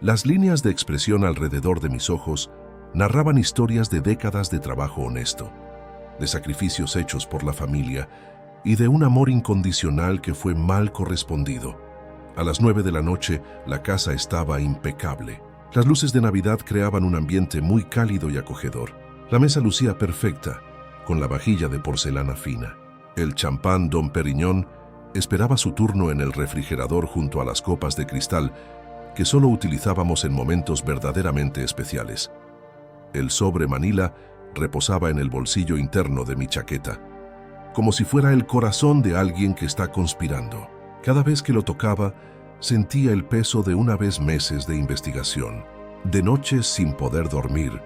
Las líneas de expresión alrededor de mis ojos narraban historias de décadas de trabajo honesto, de sacrificios hechos por la familia y de un amor incondicional que fue mal correspondido. A las 9 de la noche, la casa estaba impecable. Las luces de Navidad creaban un ambiente muy cálido y acogedor. La mesa lucía perfecta, con la vajilla de porcelana fina. El champán Dom Pérignon esperaba su turno en el refrigerador junto a las copas de cristal que solo utilizábamos en momentos verdaderamente especiales. El sobre Manila reposaba en el bolsillo interno de mi chaqueta, como si fuera el corazón de alguien que está conspirando. Cada vez que lo tocaba, sentía el peso de una vez meses de investigación, de noches sin poder dormir,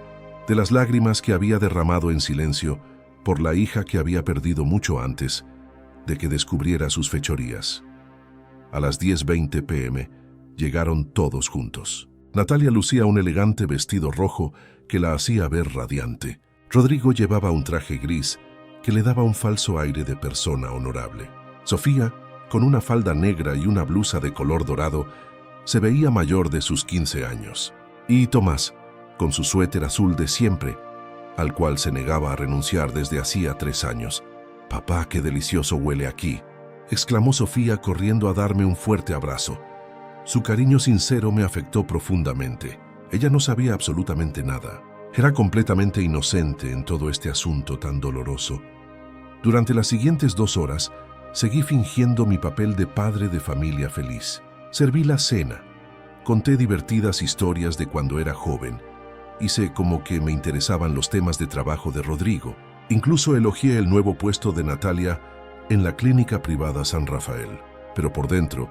de las lágrimas que había derramado en silencio por la hija que había perdido mucho antes de que descubriera sus fechorías. A las 10:20 p.m. llegaron todos juntos. Natalia lucía un elegante vestido rojo que la hacía ver radiante. Rodrigo llevaba un traje gris que le daba un falso aire de persona honorable. Sofía, con una falda negra y una blusa de color dorado, se veía mayor de sus 15 años. Y Tomás, con su suéter azul de siempre, al cual se negaba a renunciar desde hacía 3 años. «Papá, qué delicioso huele aquí», exclamó Sofía corriendo a darme un fuerte abrazo. Su cariño sincero me afectó profundamente. Ella no sabía absolutamente nada. Era completamente inocente en todo este asunto tan doloroso. Durante las siguientes 2 horas, seguí fingiendo mi papel de padre de familia feliz. Serví la cena, conté divertidas historias de cuando era joven, hice como que me interesaban los temas de trabajo de Rodrigo. Incluso elogié el nuevo puesto de Natalia en la clínica privada San Rafael. Pero por dentro,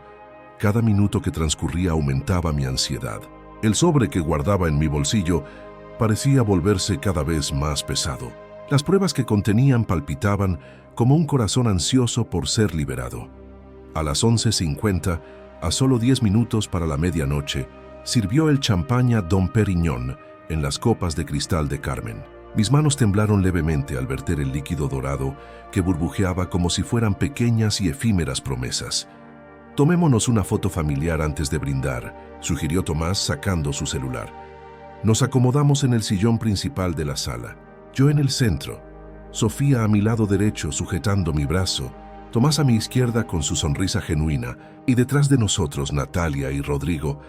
cada minuto que transcurría aumentaba mi ansiedad. El sobre que guardaba en mi bolsillo parecía volverse cada vez más pesado. Las pruebas que contenían palpitaban como un corazón ansioso por ser liberado. A las 11:50, a solo 10 minutos para la medianoche, sirvió el champaña Dom Pérignon en las copas de cristal de Carmen. Mis manos temblaron levemente al verter el líquido dorado que burbujeaba como si fueran pequeñas y efímeras promesas. «Tomémonos una foto familiar antes de brindar», sugirió Tomás sacando su celular. Nos acomodamos en el sillón principal de la sala. Yo en el centro, Sofía a mi lado derecho sujetando mi brazo, Tomás a mi izquierda con su sonrisa genuina y detrás de nosotros Natalia y Rodrigo,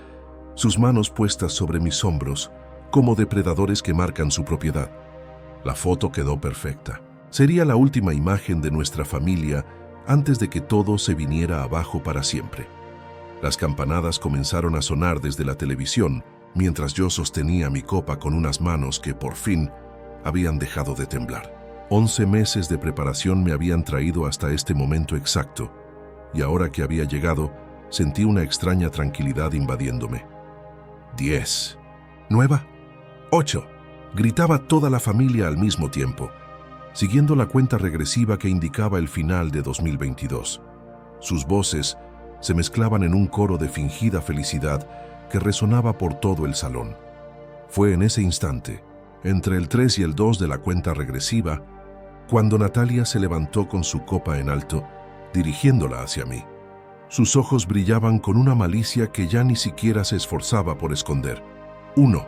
sus manos puestas sobre mis hombros como depredadores que marcan su propiedad. La foto quedó perfecta. Sería la última imagen de nuestra familia antes de que todo se viniera abajo para siempre. Las campanadas comenzaron a sonar desde la televisión mientras yo sostenía mi copa con unas manos que por fin habían dejado de temblar. 11 meses de preparación me habían traído hasta este momento exacto, y ahora que había llegado, sentí una extraña tranquilidad invadiéndome. 10, 9, 8, gritaba toda la familia al mismo tiempo, siguiendo la cuenta regresiva que indicaba el final de 2022. Sus voces se mezclaban en un coro de fingida felicidad que resonaba por todo el salón. Fue en ese instante, entre el 3 y el 2 de la cuenta regresiva, cuando Natalia se levantó con su copa en alto, dirigiéndola hacia mí. Sus ojos brillaban con una malicia que ya ni siquiera se esforzaba por esconder. 1.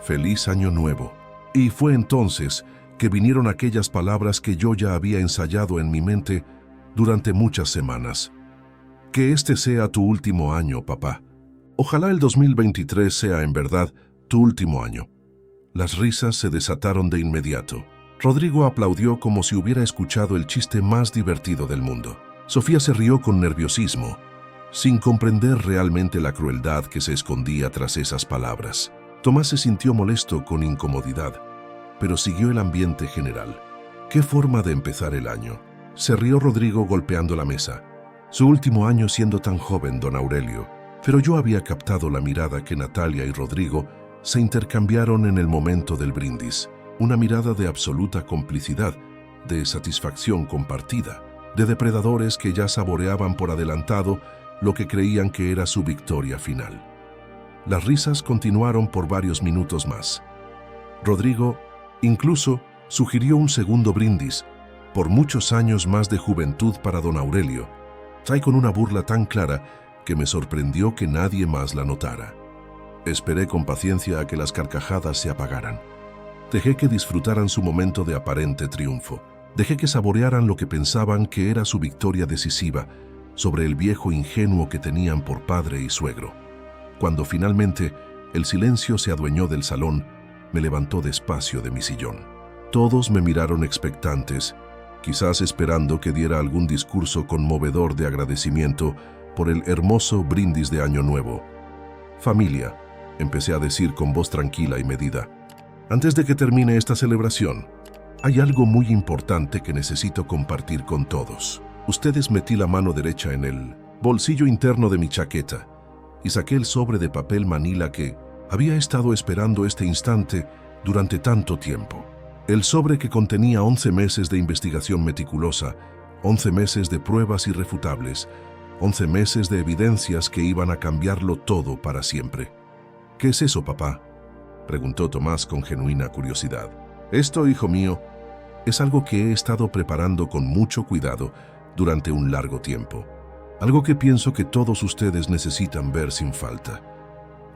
Feliz Año Nuevo. Y fue entonces que vinieron aquellas palabras que yo ya había ensayado en mi mente durante muchas semanas. Que este sea tu último año, papá. Ojalá el 2023 sea en verdad tu último año. Las risas se desataron de inmediato. Rodrigo aplaudió como si hubiera escuchado el chiste más divertido del mundo. Sofía se rió con nerviosismo, sin comprender realmente la crueldad que se escondía tras esas palabras. Tomás se sintió molesto con incomodidad, pero siguió el ambiente general. ¿Qué forma de empezar el año? Se rió Rodrigo golpeando la mesa. Su último año siendo tan joven, don Aurelio. Pero yo había captado la mirada que Natalia y Rodrigo se intercambiaron en el momento del brindis. Una mirada de absoluta complicidad, de satisfacción compartida, de depredadores que ya saboreaban por adelantado lo que creían que era su victoria final. Las risas continuaron por varios minutos más. Rodrigo incluso sugirió un segundo brindis, por muchos años más de juventud para don Aurelio, con una burla tan clara que me sorprendió que nadie más la notara. Esperé con paciencia a que las carcajadas se apagaran. Dejé que disfrutaran su momento de aparente triunfo. Dejé que saborearan lo que pensaban que era su victoria decisiva sobre el viejo ingenuo que tenían por padre y suegro. Cuando finalmente el silencio se adueñó del salón, me levantó despacio de mi sillón. Todos me miraron expectantes, quizás esperando que diera algún discurso conmovedor de agradecimiento por el hermoso brindis de Año Nuevo. «Familia», empecé a decir con voz tranquila y medida, «antes de que termine esta celebración, hay algo muy importante que necesito compartir con todos». Ustedes metí la mano derecha en el bolsillo interno de mi chaqueta y saqué el sobre de papel manila que había estado esperando este instante durante tanto tiempo. El sobre que contenía 11 meses de investigación meticulosa, 11 meses de pruebas irrefutables, 11 meses de evidencias que iban a cambiarlo todo para siempre. «¿Qué es eso, papá?», preguntó Tomás con genuina curiosidad. «Esto, hijo mío, es algo que he estado preparando con mucho cuidado durante un largo tiempo. Algo que pienso que todos ustedes necesitan ver sin falta».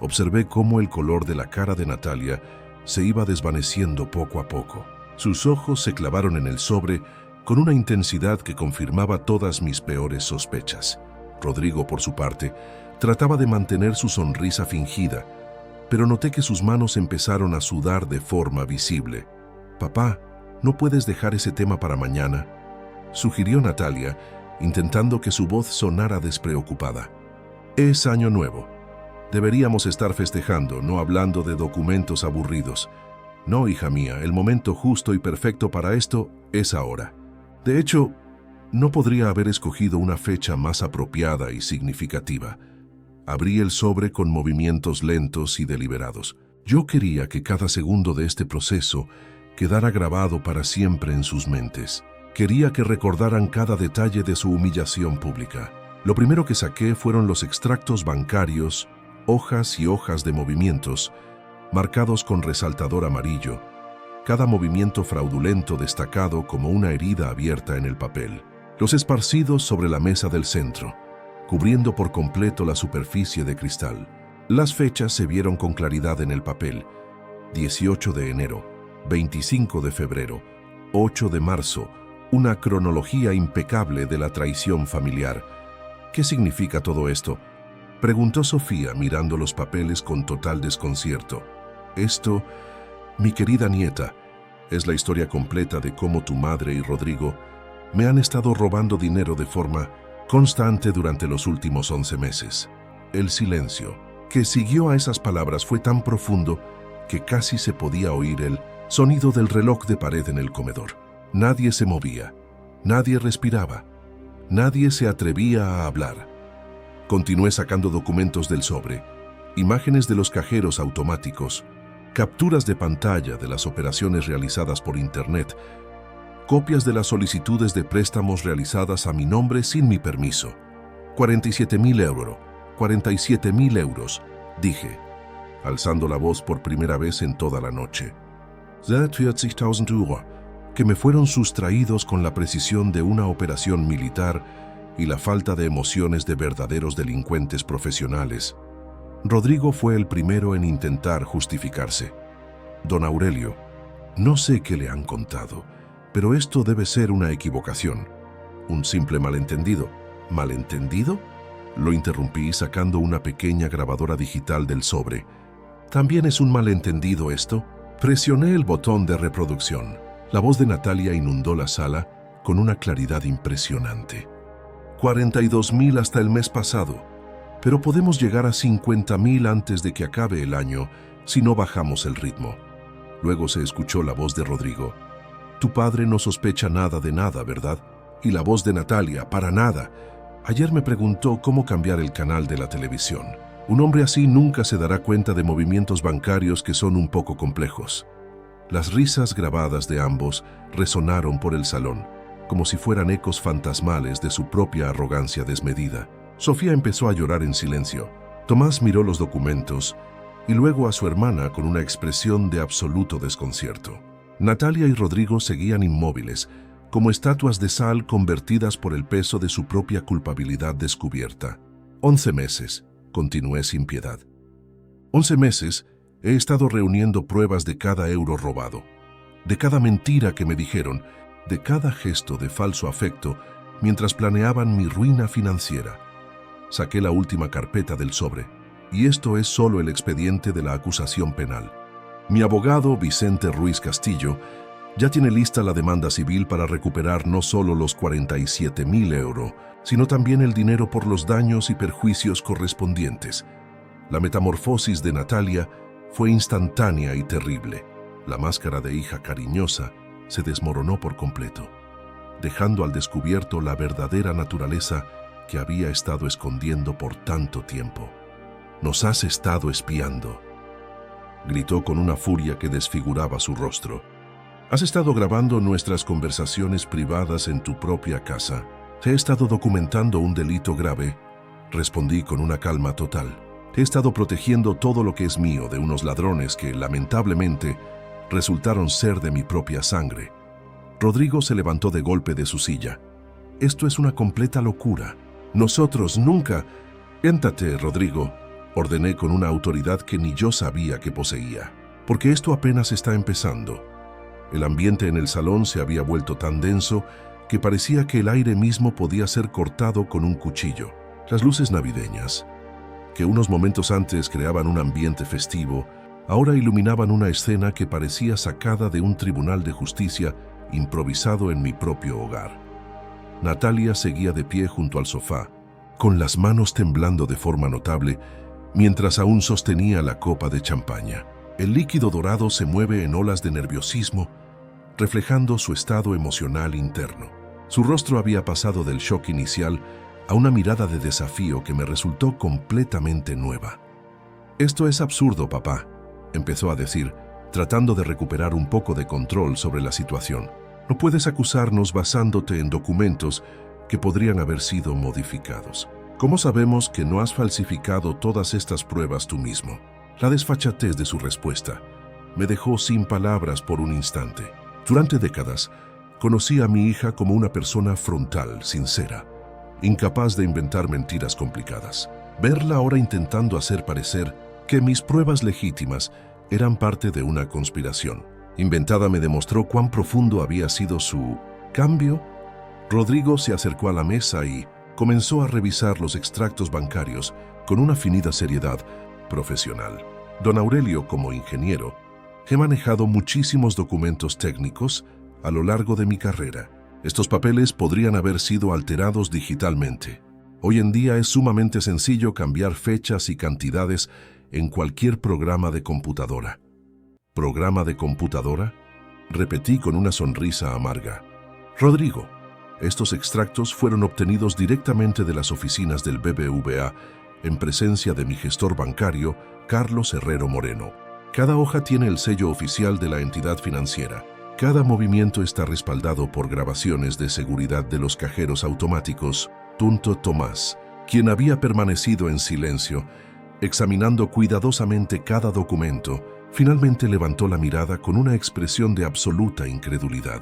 Observé cómo el color de la cara de Natalia se iba desvaneciendo poco a poco. Sus ojos se clavaron en el sobre con una intensidad que confirmaba todas mis peores sospechas. Rodrigo, por su parte, trataba de mantener su sonrisa fingida, pero noté que sus manos empezaron a sudar de forma visible. «Papá, ¿no puedes dejar ese tema para mañana?», sugirió Natalia, intentando que su voz sonara despreocupada. «Es Año Nuevo. Deberíamos estar festejando, no hablando de documentos aburridos. No, hija mía, el momento justo y perfecto para esto es ahora. De hecho, no podría haber escogido una fecha más apropiada y significativa». Abrí el sobre con movimientos lentos y deliberados. Yo quería que cada segundo de este proceso quedara grabado para siempre en sus mentes. Quería que recordaran cada detalle de su humillación pública. Lo primero que saqué fueron los extractos bancarios, hojas y hojas de movimientos, marcados con resaltador amarillo, cada movimiento fraudulento destacado como una herida abierta en el papel. Los esparcidos sobre la mesa del centro, cubriendo por completo la superficie de cristal. Las fechas se vieron con claridad en el papel: 18 de enero, 25 de febrero, 8 de marzo, una cronología impecable de la traición familiar. «¿Qué significa todo esto?», preguntó Sofía mirando los papeles con total desconcierto. «Esto, mi querida nieta, es la historia completa de cómo tu madre y Rodrigo me han estado robando dinero de forma constante durante los últimos 11 meses. El silencio que siguió a esas palabras fue tan profundo que casi se podía oír el sonido del reloj de pared en el comedor. Nadie se movía, nadie respiraba, nadie se atrevía a hablar. Continué sacando documentos del sobre, imágenes de los cajeros automáticos, capturas de pantalla de las operaciones realizadas por Internet, copias de las solicitudes de préstamos realizadas a mi nombre sin mi permiso. 47.000 euros, 47.000 euros, dije, alzando la voz por primera vez en toda la noche. 40.000 euros, que me fueron sustraídos con la precisión de una operación militar y la falta de emociones de verdaderos delincuentes profesionales. Rodrigo fue el primero en intentar justificarse. «Don Aurelio, no sé qué le han contado, pero esto debe ser una equivocación, un simple malentendido». «¿Malentendido?», lo interrumpí sacando una pequeña grabadora digital del sobre. «¿También es un malentendido esto?». Presioné el botón de reproducción. La voz de Natalia inundó la sala con una claridad impresionante. 42.000 hasta el mes pasado, pero podemos llegar a 50.000 antes de que acabe el año si no bajamos el ritmo. Luego se escuchó la voz de Rodrigo. «Tu padre no sospecha nada de nada, ¿verdad?». Y la voz de Natalia: «Para nada. Ayer me preguntó cómo cambiar el canal de la televisión. Un hombre así nunca se dará cuenta de movimientos bancarios que son un poco complejos». Las risas grabadas de ambos resonaron por el salón, como si fueran ecos fantasmales de su propia arrogancia desmedida. Sofía empezó a llorar en silencio. Tomás miró los documentos y luego a su hermana con una expresión de absoluto desconcierto. Natalia y Rodrigo seguían inmóviles, como estatuas de sal convertidas por el peso de su propia culpabilidad descubierta. 11 meses, continué sin piedad. 11 meses he estado reuniendo pruebas de cada euro robado, de cada mentira que me dijeron, de cada gesto de falso afecto mientras planeaban mi ruina financiera. Saqué la última carpeta del sobre, y esto es solo el expediente de la acusación penal. Mi abogado, Vicente Ruiz Castillo, ya tiene lista la demanda civil para recuperar no solo los 47.000 euros, sino también el dinero por los daños y perjuicios correspondientes. La metamorfosis de Natalia fue instantánea y terrible. La máscara de hija cariñosa se desmoronó por completo, dejando al descubierto la verdadera naturaleza que había estado escondiendo por tanto tiempo. «Nos has estado espiando», gritó con una furia que desfiguraba su rostro. «Has estado grabando nuestras conversaciones privadas en tu propia casa. Te he estado documentando un delito grave», respondí con una calma total. «Te he estado protegiendo todo lo que es mío de unos ladrones que, lamentablemente, resultaron ser de mi propia sangre». Rodrigo se levantó de golpe de su silla. «Esto es una completa locura. Nosotros nunca...» «Siéntate, Rodrigo», ordené con una autoridad que ni yo sabía que poseía, porque esto apenas está empezando. El ambiente en el salón se había vuelto tan denso que parecía que el aire mismo podía ser cortado con un cuchillo. Las luces navideñas, que unos momentos antes creaban un ambiente festivo, ahora iluminaban una escena que parecía sacada de un tribunal de justicia improvisado en mi propio hogar. Natalia seguía de pie junto al sofá, con las manos temblando de forma notable, mientras aún sostenía la copa de champaña. El líquido dorado se mueve en olas de nerviosismo, reflejando su estado emocional interno. Su rostro había pasado del shock inicial a una mirada de desafío que me resultó completamente nueva. «Esto es absurdo, papá», empezó a decir, tratando de recuperar un poco de control sobre la situación. «No puedes acusarnos basándote en documentos que podrían haber sido modificados. ¿Cómo sabemos que no has falsificado todas estas pruebas tú mismo?» La desfachatez de su respuesta me dejó sin palabras por un instante. Durante décadas, conocí a mi hija como una persona frontal, sincera, incapaz de inventar mentiras complicadas. Verla ahora intentando hacer parecer que mis pruebas legítimas eran parte de una conspiración inventada me demostró cuán profundo había sido su cambio. Rodrigo se acercó a la mesa y comenzó a revisar los extractos bancarios con una finida seriedad profesional. Don Aurelio, como ingeniero, he manejado muchísimos documentos técnicos a lo largo de mi carrera. Estos papeles podrían haber sido alterados digitalmente. Hoy en día es sumamente sencillo cambiar fechas y cantidades en cualquier programa de computadora. ¿Programa de computadora?, repetí con una sonrisa amarga. Rodrigo, estos extractos fueron obtenidos directamente de las oficinas del BBVA en presencia de mi gestor bancario, Carlos Herrero Moreno. Cada hoja tiene el sello oficial de la entidad financiera. Cada movimiento está respaldado por grabaciones de seguridad de los cajeros automáticos. Tunto Tomás, quien había permanecido en silencio, examinando cuidadosamente cada documento, finalmente levantó la mirada con una expresión de absoluta incredulidad.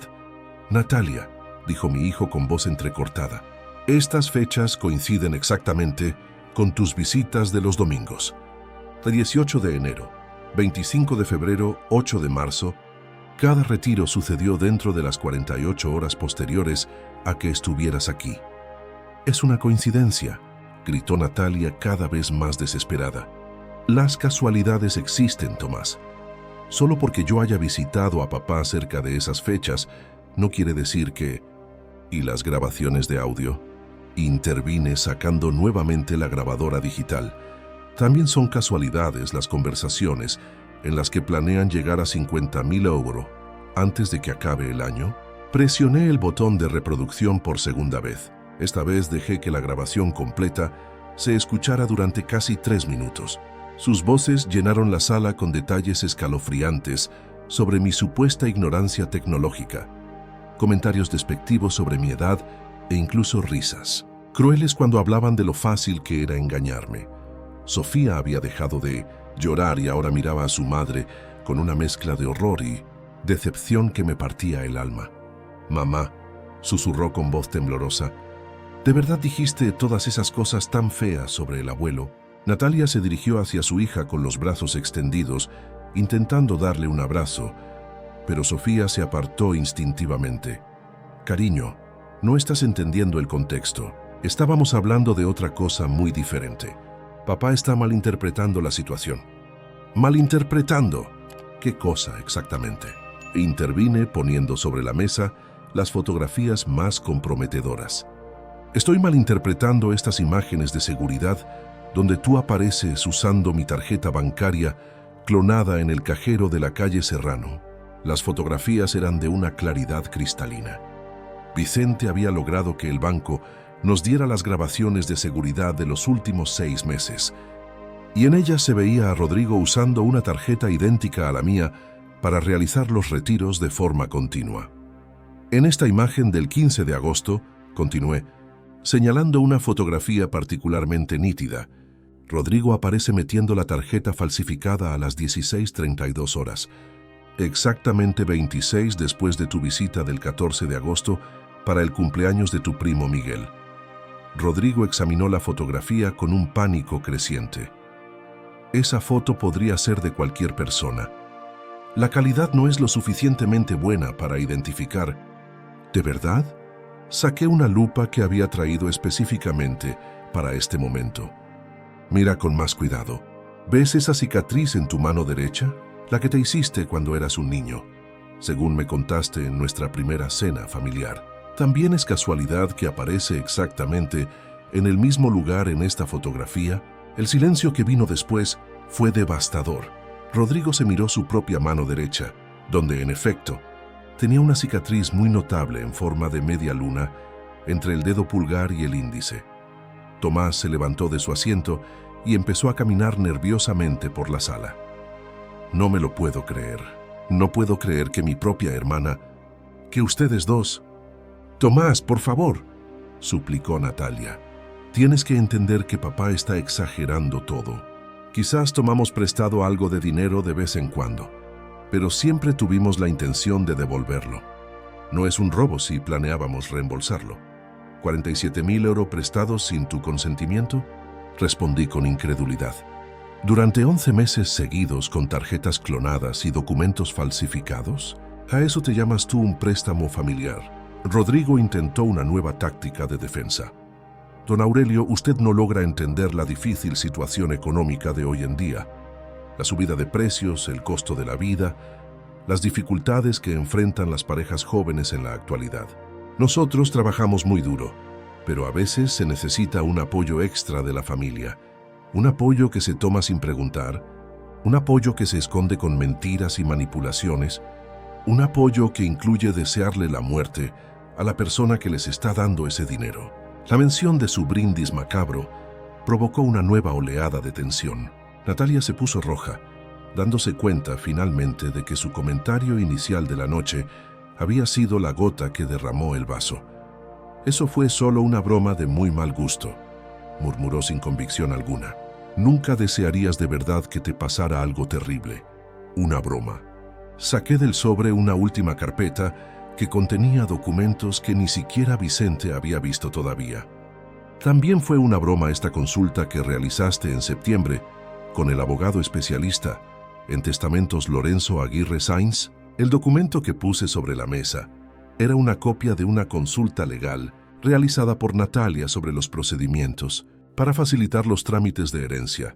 «Natalia», dijo mi hijo con voz entrecortada, «estas fechas coinciden exactamente con tus visitas de los domingos. De 18 de enero, 25 de febrero, 8 de marzo, cada retiro sucedió dentro de las 48 horas posteriores a que estuvieras aquí». «Es una coincidencia», gritó Natalia cada vez más desesperada. «Las casualidades existen, Tomás. Solo porque yo haya visitado a papá cerca de esas fechas, no quiere decir que...» «¿Y las grabaciones de audio?», intervine sacando nuevamente la grabadora digital. «También son casualidades las conversaciones en las que planean llegar a 50.000 euros antes de que acabe el año». Presioné el botón de reproducción por segunda vez. Esta vez dejé que la grabación completa se escuchara durante casi 3 minutos. Sus voces llenaron la sala con detalles escalofriantes sobre mi supuesta ignorancia tecnológica, comentarios despectivos sobre mi edad e incluso risas, crueles cuando hablaban de lo fácil que era engañarme. Sofía había dejado de llorar y ahora miraba a su madre con una mezcla de horror y decepción que me partía el alma. «Mamá», susurró con voz temblorosa, «¿de verdad dijiste todas esas cosas tan feas sobre el abuelo?» Natalia se dirigió hacia su hija con los brazos extendidos, intentando darle un abrazo, pero Sofía se apartó instintivamente. Cariño, no estás entendiendo el contexto. Estábamos hablando de otra cosa muy diferente. Papá está malinterpretando la situación. ¿Malinterpretando? ¿Qué cosa exactamente? Intervine poniendo sobre la mesa las fotografías más comprometedoras. Estoy malinterpretando estas imágenes de seguridad donde tú apareces usando mi tarjeta bancaria clonada en el cajero de la calle Serrano. Las fotografías eran de una claridad cristalina. Vicente había logrado que el banco nos diera las grabaciones de seguridad de los últimos 6 meses, y en ellas se veía a Rodrigo usando una tarjeta idéntica a la mía para realizar los retiros de forma continua. En esta imagen del 15 de agosto, continué, señalando una fotografía particularmente nítida, Rodrigo aparece metiendo la tarjeta falsificada a las 16:32 horas, exactamente 26 después de tu visita del 14 de agosto para el cumpleaños de tu primo Miguel. Rodrigo examinó la fotografía con un pánico creciente. Esa foto podría ser de cualquier persona. La calidad no es lo suficientemente buena para identificar. ¿De verdad? Saqué una lupa que había traído específicamente para este momento. Mira con más cuidado. ¿Ves esa cicatriz en tu mano derecha? La que te hiciste cuando eras un niño, según me contaste en nuestra primera cena familiar. También es casualidad que aparece exactamente en el mismo lugar en esta fotografía. El silencio que vino después fue devastador. Rodrigo se miró su propia mano derecha, donde en efecto tenía una cicatriz muy notable en forma de media luna entre el dedo pulgar y el índice. Tomás se levantó de su asiento y empezó a caminar nerviosamente por la sala. No me lo puedo creer. No puedo creer que mi propia hermana, que ustedes dos... Tomás, por favor, suplicó Natalia. Tienes que entender que papá está exagerando todo. Quizás tomamos prestado algo de dinero de vez en cuando, pero siempre tuvimos la intención de devolverlo. No es un robo si planeábamos reembolsarlo. ¿47.000 euros prestados sin tu consentimiento? Respondí con incredulidad. ¿Durante 11 meses seguidos con tarjetas clonadas y documentos falsificados? ¿A eso te llamas tú un préstamo familiar? Rodrigo intentó una nueva táctica de defensa. Don Aurelio, usted no logra entender la difícil situación económica de hoy en día. La subida de precios, el costo de la vida, las dificultades que enfrentan las parejas jóvenes en la actualidad. Nosotros trabajamos muy duro, pero a veces se necesita un apoyo extra de la familia. Un apoyo que se toma sin preguntar, un apoyo que se esconde con mentiras y manipulaciones, un apoyo que incluye desearle la muerte a la persona que les está dando ese dinero. La mención de su brindis macabro provocó una nueva oleada de tensión. Natalia se puso roja, dándose cuenta finalmente de que su comentario inicial de la noche había sido la gota que derramó el vaso. Eso fue solo una broma de muy mal gusto, murmuró sin convicción alguna. Nunca desearías de verdad que te pasara algo terrible. Una broma. Saqué del sobre una última carpeta que contenía documentos que ni siquiera Vicente había visto todavía. También fue una broma esta consulta que realizaste en septiembre con el abogado especialista en testamentos Lorenzo Aguirre Sainz. El documento que puse sobre la mesa era una copia de una consulta legal realizada por Natalia sobre los procedimientos para facilitar los trámites de herencia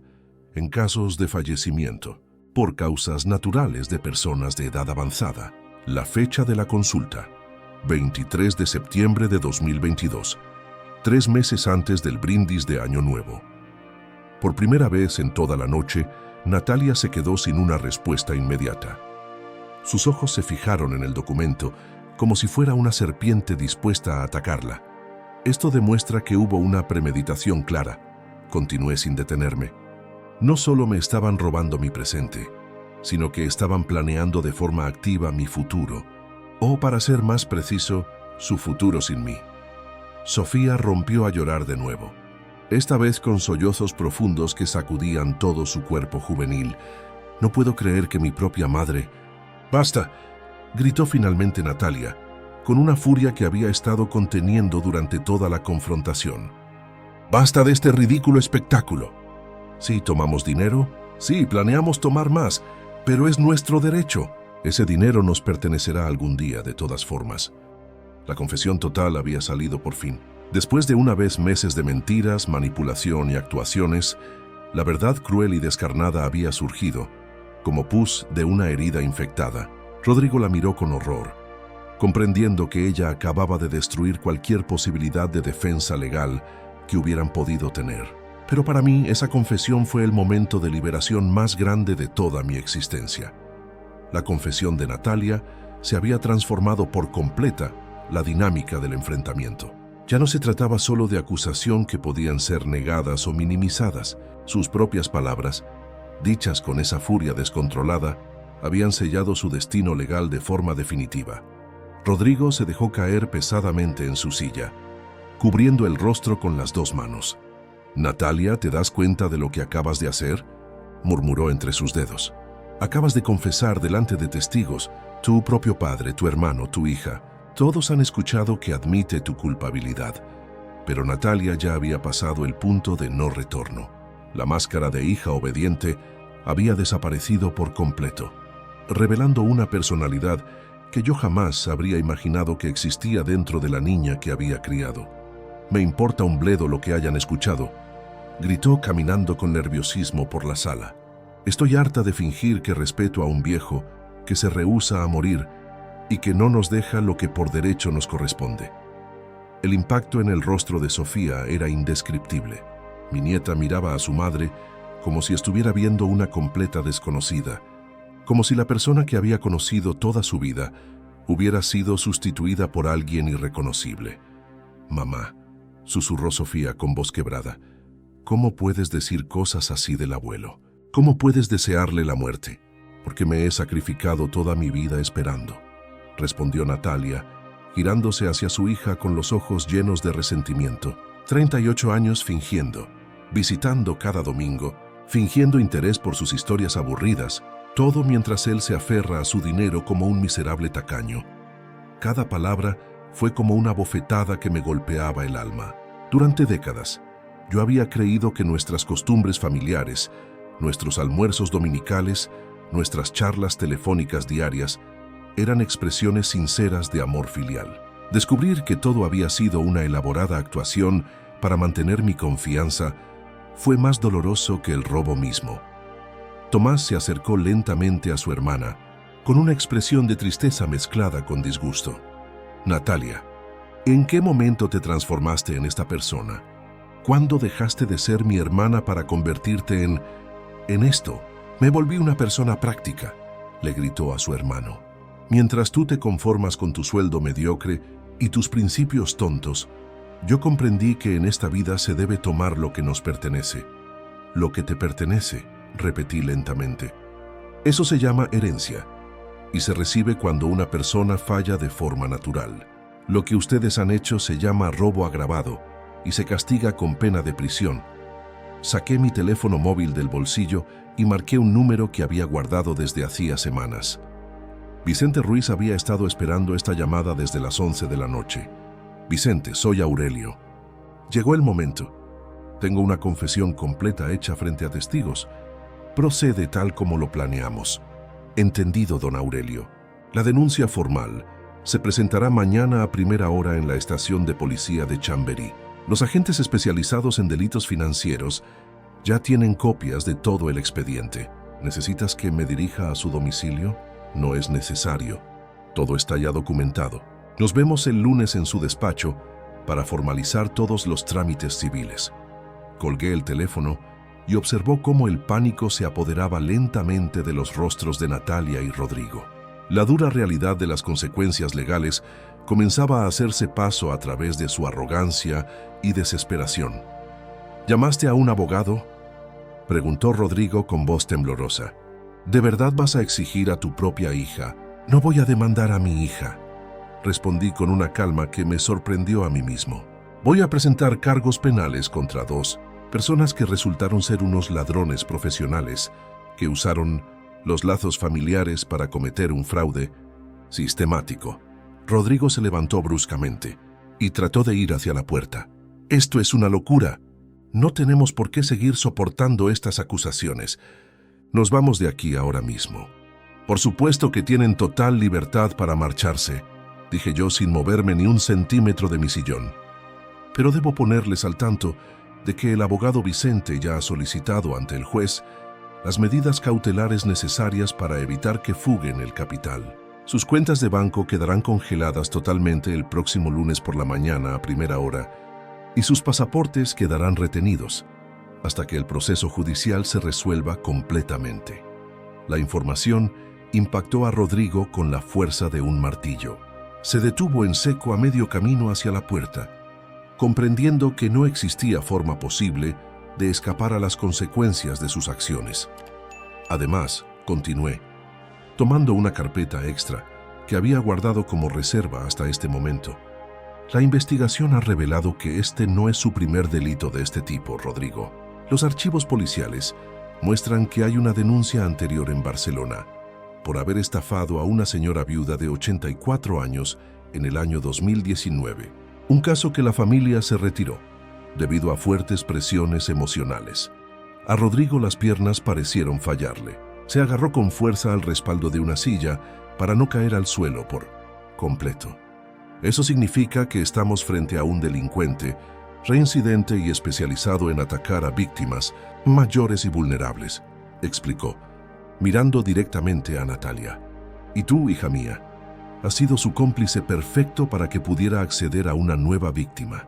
en casos de fallecimiento por causas naturales de personas de edad avanzada. La fecha de la consulta, 23 de septiembre de 2022, 3 meses antes del brindis de Año Nuevo. Por primera vez en toda la noche, Natalia se quedó sin una respuesta inmediata. Sus ojos se fijaron en el documento como si fuera una serpiente dispuesta a atacarla. Esto demuestra que hubo una premeditación clara. Continué sin detenerme. No solo me estaban robando mi presente, sino que estaban planeando de forma activa mi futuro, o para ser más preciso, su futuro sin mí. Sofía rompió a llorar de nuevo, esta vez con sollozos profundos que sacudían todo su cuerpo juvenil. No puedo creer que mi propia madre... ¡Basta!, gritó finalmente Natalia, con una furia que había estado conteniendo durante toda la confrontación. ¡Basta de este ridículo espectáculo! Sí, tomamos dinero. Sí, planeamos tomar más, pero es nuestro derecho. Ese dinero nos pertenecerá algún día, de todas formas. La confesión total había salido por fin. Después de una vez meses de mentiras, manipulación y actuaciones, la verdad cruel y descarnada había surgido, como pus de una herida infectada. Rodrigo la miró con horror, comprendiendo que ella acababa de destruir cualquier posibilidad de defensa legal que hubieran podido tener. Pero para mí, esa confesión fue el momento de liberación más grande de toda mi existencia. La confesión de Natalia se había transformado por completa la dinámica del enfrentamiento. Ya no se trataba solo de acusación que podían ser negadas o minimizadas. Sus propias palabras, dichas con esa furia descontrolada, habían sellado su destino legal de forma definitiva. Rodrigo se dejó caer pesadamente en su silla, cubriendo el rostro con las dos manos. «Natalia, ¿te das cuenta de lo que acabas de hacer?», murmuró entre sus dedos. «Acabas de confesar delante de testigos, tu propio padre, tu hermano, tu hija. Todos han escuchado que admite tu culpabilidad». Pero Natalia ya había pasado el punto de no retorno. La máscara de hija obediente había desaparecido por completo, revelando una personalidad que yo jamás habría imaginado que existía dentro de la niña que había criado. «Me importa un bledo lo que hayan escuchado», gritó caminando con nerviosismo por la sala. «Estoy harta de fingir que respeto a un viejo que se rehúsa a morir y que no nos deja lo que por derecho nos corresponde». El impacto en el rostro de Sofía era indescriptible. Mi nieta miraba a su madre como si estuviera viendo una completa desconocida, como si la persona que había conocido toda su vida hubiera sido sustituida por alguien irreconocible. «Mamá», susurró Sofía con voz quebrada, «¿cómo puedes decir cosas así del abuelo? ¿Cómo puedes desearle la muerte? Porque me he sacrificado toda mi vida esperando», respondió Natalia, girándose hacia su hija con los ojos llenos de resentimiento. 38 años fingiendo, visitando cada domingo, fingiendo interés por sus historias aburridas, todo mientras él se aferra a su dinero como un miserable tacaño. Cada palabra fue como una bofetada que me golpeaba el alma. Durante décadas, yo había creído que nuestras costumbres familiares, nuestros almuerzos dominicales, nuestras charlas telefónicas diarias, eran expresiones sinceras de amor filial. Descubrir que todo había sido una elaborada actuación para mantener mi confianza fue más doloroso que el robo mismo. Tomás se acercó lentamente a su hermana, con una expresión de tristeza mezclada con disgusto. «Natalia, ¿en qué momento te transformaste en esta persona? ¿Cuándo dejaste de ser mi hermana para convertirte en esto? Me volví una persona práctica», le gritó a su hermano. «Mientras tú te conformas con tu sueldo mediocre y tus principios tontos, yo comprendí que en esta vida se debe tomar lo que nos pertenece». «Lo que te pertenece», repetí lentamente. «Eso se llama herencia y se recibe cuando una persona falla de forma natural. Lo que ustedes han hecho se llama robo agravado y se castiga con pena de prisión». Saqué mi teléfono móvil del bolsillo y marqué un número que había guardado desde hacía semanas. Vicente Ruiz había estado esperando esta llamada desde las 11 de la noche. «Vicente, soy Aurelio. Llegó el momento. Tengo una confesión completa hecha frente a testigos. Procede tal como lo planeamos». «Entendido, don Aurelio. La denuncia formal se presentará mañana a primera hora en la estación de policía de Chamberí. Los agentes especializados en delitos financieros ya tienen copias de todo el expediente. ¿Necesitas que me dirija a su domicilio? No es necesario. Todo está ya documentado. Nos vemos el lunes en su despacho para formalizar todos los trámites civiles». Colgué el teléfono y observó cómo el pánico se apoderaba lentamente de los rostros de Natalia y Rodrigo. La dura realidad de las consecuencias legales comenzaba a hacerse paso a través de su arrogancia y desesperación. «¿Llamaste a un abogado?», preguntó Rodrigo con voz temblorosa. «¿De verdad vas a exigir a tu propia hija?». «No voy a demandar a mi hija», respondí con una calma que me sorprendió a mí mismo. «Voy a presentar cargos penales contra 2 personas que resultaron ser unos ladrones profesionales que usaron los lazos familiares para cometer un fraude sistemático». Rodrigo se levantó bruscamente y trató de ir hacia la puerta. «Esto es una locura. No tenemos por qué seguir soportando estas acusaciones. Nos vamos de aquí ahora mismo. Por supuesto que tienen total libertad para marcharse, dije yo sin moverme ni un centímetro de mi sillón. Pero debo ponerles al tanto de que el abogado Vicente ya ha solicitado ante el juez las medidas cautelares necesarias para evitar que fuguen el capital. Sus cuentas de banco quedarán congeladas totalmente el próximo lunes por la mañana a primera hora y sus pasaportes quedarán retenidos hasta que el proceso judicial se resuelva completamente. La información impactó a Rodrigo con la fuerza de un martillo. Se detuvo en seco a medio camino hacia la puerta, comprendiendo que no existía forma posible de escapar a las consecuencias de sus acciones. Además, continué, tomando una carpeta extra que había guardado como reserva hasta este momento. La investigación ha revelado que este no es su primer delito de este tipo, Rodrigo. Los archivos policiales muestran que hay una denuncia anterior en Barcelona por haber estafado a una señora viuda de 84 años en el año 2019. Un caso que la familia se retiró debido a fuertes presiones emocionales. A Rodrigo las piernas parecieron fallarle. Se agarró con fuerza al respaldo de una silla para no caer al suelo por completo. Eso significa que estamos frente a un delincuente reincidente y especializado en atacar a víctimas mayores y vulnerables, explicó, mirando directamente a Natalia. Y tú, hija mía, has sido su cómplice perfecto para que pudiera acceder a una nueva víctima.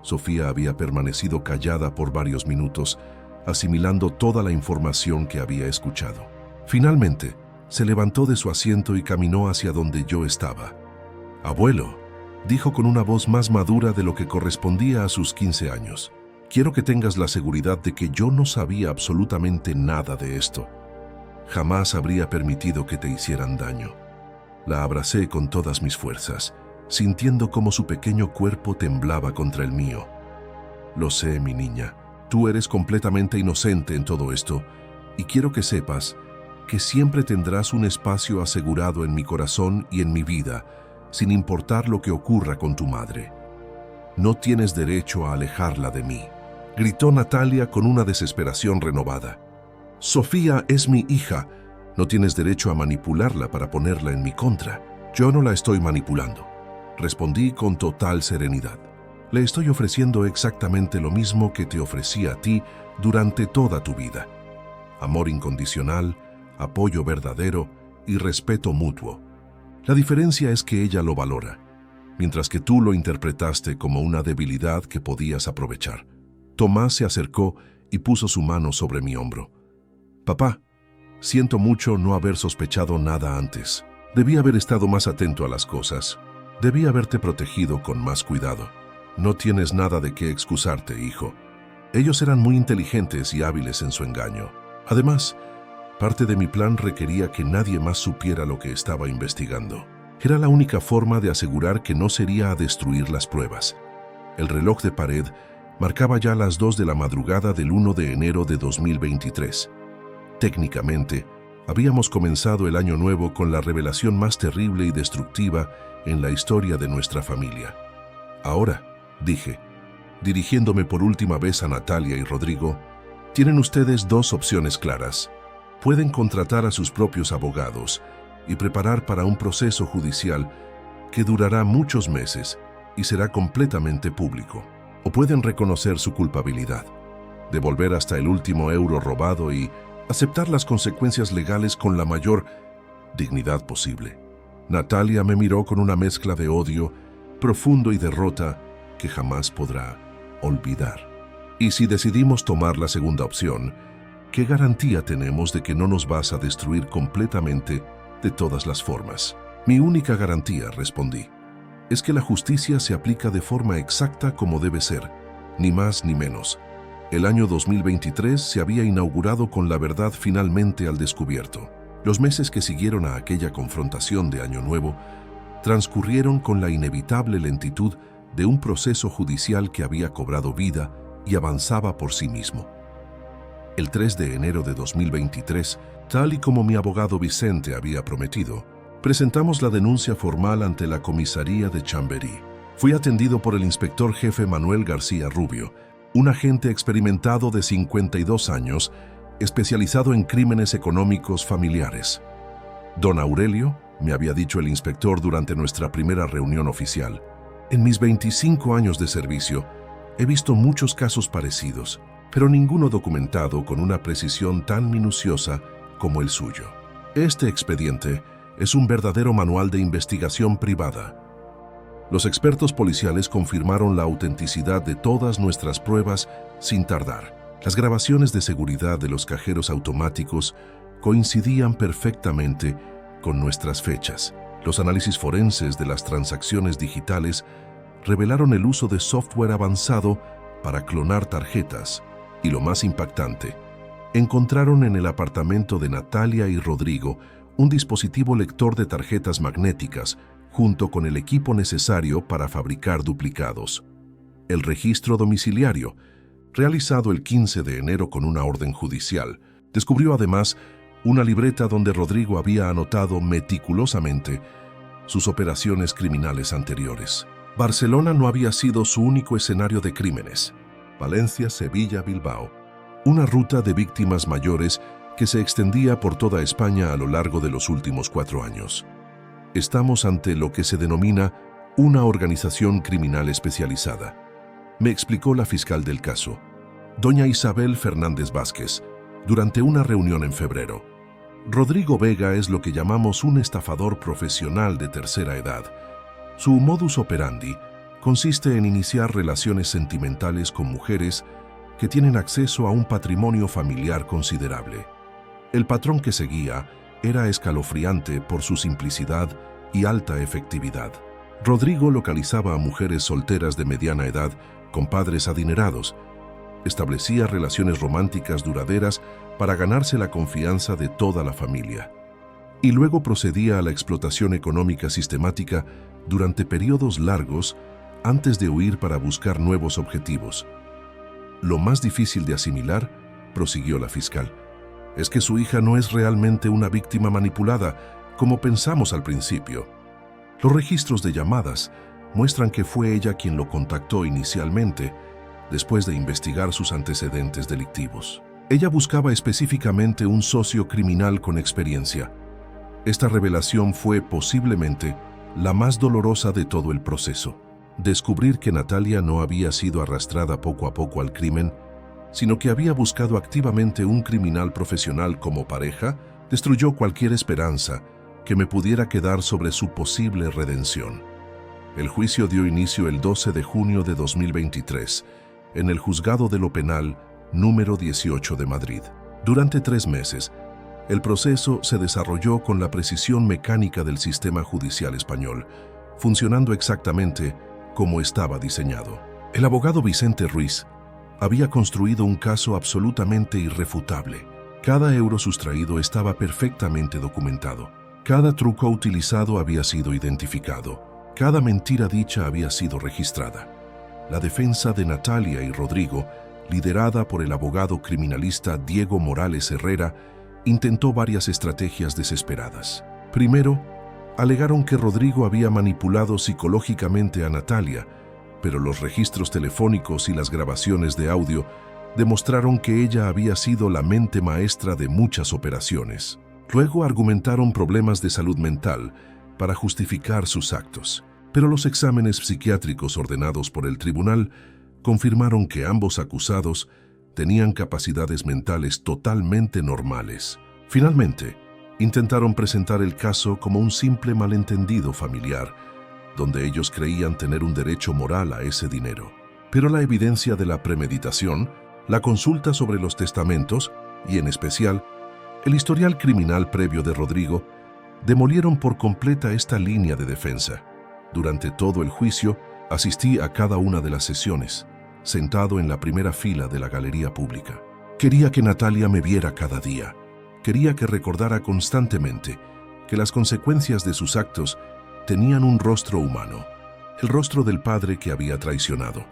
Sofía había permanecido callada por varios minutos, asimilando toda la información que había escuchado. Finalmente, se levantó de su asiento y caminó hacia donde yo estaba. «Abuelo», dijo con una voz más madura de lo que correspondía a sus 15 años, «quiero que tengas la seguridad de que yo no sabía absolutamente nada de esto. Jamás habría permitido que te hicieran daño». La abracé con todas mis fuerzas, sintiendo cómo su pequeño cuerpo temblaba contra el mío. «Lo sé, mi niña, tú eres completamente inocente en todo esto, y quiero que sepas que siempre tendrás un espacio asegurado en mi corazón y en mi vida, sin importar lo que ocurra con tu madre. No tienes derecho a alejarla de mí», gritó Natalia con una desesperación renovada. «Sofía es mi hija. No tienes derecho a manipularla para ponerla en mi contra». «Yo no la estoy manipulando», respondí con total serenidad. «Le estoy ofreciendo exactamente lo mismo que te ofrecí a ti durante toda tu vida. Amor incondicional, apoyo verdadero y respeto mutuo. La diferencia es que ella lo valora, mientras que tú lo interpretaste como una debilidad que podías aprovechar». Tomás se acercó y puso su mano sobre mi hombro. «Papá, siento mucho no haber sospechado nada antes. Debí haber estado más atento a las cosas. Debí haberte protegido con más cuidado. No tienes nada de qué excusarte, hijo. Ellos eran muy inteligentes y hábiles en su engaño. Además, parte de mi plan requería que nadie más supiera lo que estaba investigando. Era la única forma de asegurar que no sería a destruir las pruebas». El reloj de pared marcaba ya las 2 de la madrugada del 1 de enero de 2023. Técnicamente, habíamos comenzado el año nuevo con la revelación más terrible y destructiva en la historia de nuestra familia. «Ahora», dije, dirigiéndome por última vez a Natalia y Rodrigo, «tienen ustedes 2 opciones claras. Pueden contratar a sus propios abogados y preparar para un proceso judicial que durará muchos meses y será completamente público. O pueden reconocer su culpabilidad, devolver hasta el último euro robado y aceptar las consecuencias legales con la mayor dignidad posible». Natalia me miró con una mezcla de odio profundo y derrota que jamás podrá olvidar. «Y si decidimos tomar la segunda opción, ¿qué garantía tenemos de que no nos vas a destruir completamente de todas las formas?» «Mi única garantía», respondí, «es que la justicia se aplica de forma exacta como debe ser, ni más ni menos». El año 2023 se había inaugurado con la verdad finalmente al descubierto. Los meses que siguieron a aquella confrontación de Año Nuevo transcurrieron con la inevitable lentitud de un proceso judicial que había cobrado vida y avanzaba por sí mismo. El 3 de enero de 2023, tal y como mi abogado Vicente había prometido, presentamos la denuncia formal ante la comisaría de Chamberí. Fui atendido por el inspector jefe Manuel García Rubio, un agente experimentado de 52 años, especializado en crímenes económicos familiares. Don Aurelio, me había dicho el inspector durante nuestra primera reunión oficial, en mis 25 años de servicio, he visto muchos casos parecidos, pero ninguno documentado con una precisión tan minuciosa como el suyo. Este expediente es un verdadero manual de investigación privada. Los expertos policiales confirmaron la autenticidad de todas nuestras pruebas sin tardar. Las grabaciones de seguridad de los cajeros automáticos coincidían perfectamente con nuestras fechas. Los análisis forenses de las transacciones digitales revelaron el uso de software avanzado para clonar tarjetas y, lo más impactante, encontraron en el apartamento de Natalia y Rodrigo un dispositivo lector de tarjetas magnéticas junto con el equipo necesario para fabricar duplicados. El registro domiciliario, realizado el 15 de enero con una orden judicial, descubrió además una libreta donde Rodrigo había anotado meticulosamente sus operaciones criminales anteriores. Barcelona no había sido su único escenario de crímenes. Valencia, Sevilla, Bilbao. Una ruta de víctimas mayores que se extendía por toda España a lo largo de los últimos 4 años. Estamos ante lo que se denomina una organización criminal especializada, me explicó la fiscal del caso, doña Isabel Fernández Vázquez, durante una reunión en febrero. Rodrigo Vega es lo que llamamos un estafador profesional de tercera edad. Su modus operandi consiste en iniciar relaciones sentimentales con mujeres que tienen acceso a un patrimonio familiar considerable. El patrón que seguía era escalofriante por su simplicidad y alta efectividad. Rodrigo localizaba a mujeres solteras de mediana edad con padres adinerados, establecía relaciones románticas duraderas para ganarse la confianza de toda la familia, y luego procedía a la explotación económica sistemática durante periodos largos antes de huir para buscar nuevos objetivos. Lo más difícil de asimilar, prosiguió la fiscal, es que su hija no es realmente una víctima manipulada, como pensamos al principio. Los registros de llamadas muestran que fue ella quien lo contactó inicialmente, después de investigar sus antecedentes delictivos. Ella buscaba específicamente un socio criminal con experiencia. Esta revelación fue posiblemente la más dolorosa de todo el proceso. Descubrir que Natalia no había sido arrastrada poco a poco al crimen, sino que había buscado activamente un criminal profesional como pareja, destruyó cualquier esperanza que me pudiera quedar sobre su posible redención. El juicio dio inicio el 12 de junio de 2023, en el Juzgado de lo Penal número 18 de Madrid. Durante 3 meses, el proceso se desarrolló con la precisión mecánica del sistema judicial español, funcionando exactamente como estaba diseñado. El abogado Vicente Ruiz había construido un caso absolutamente irrefutable. Cada euro sustraído estaba perfectamente documentado. Cada truco utilizado había sido identificado. Cada mentira dicha había sido registrada. La defensa de Natalia y Rodrigo, liderada por el abogado criminalista Diego Morales Herrera, intentó varias estrategias desesperadas. Primero, alegaron que Rodrigo había manipulado psicológicamente a Natalia, pero los registros telefónicos y las grabaciones de audio demostraron que ella había sido la mente maestra de muchas operaciones. Luego argumentaron problemas de salud mental para justificar sus actos, pero los exámenes psiquiátricos ordenados por el tribunal confirmaron que ambos acusados tenían capacidades mentales totalmente normales. Finalmente, intentaron presentar el caso como un simple malentendido familiar, donde ellos creían tener un derecho moral a ese dinero. Pero la evidencia de la premeditación, la consulta sobre los testamentos y, en especial, el historial criminal previo de Rodrigo, demolieron por completa esta línea de defensa. Durante todo el juicio, asistí a cada una de las sesiones, sentado en la primera fila de la galería pública. Quería que Natalia me viera cada día. Quería que recordara constantemente que las consecuencias de sus actos tenían un rostro humano, el rostro del padre que había traicionado.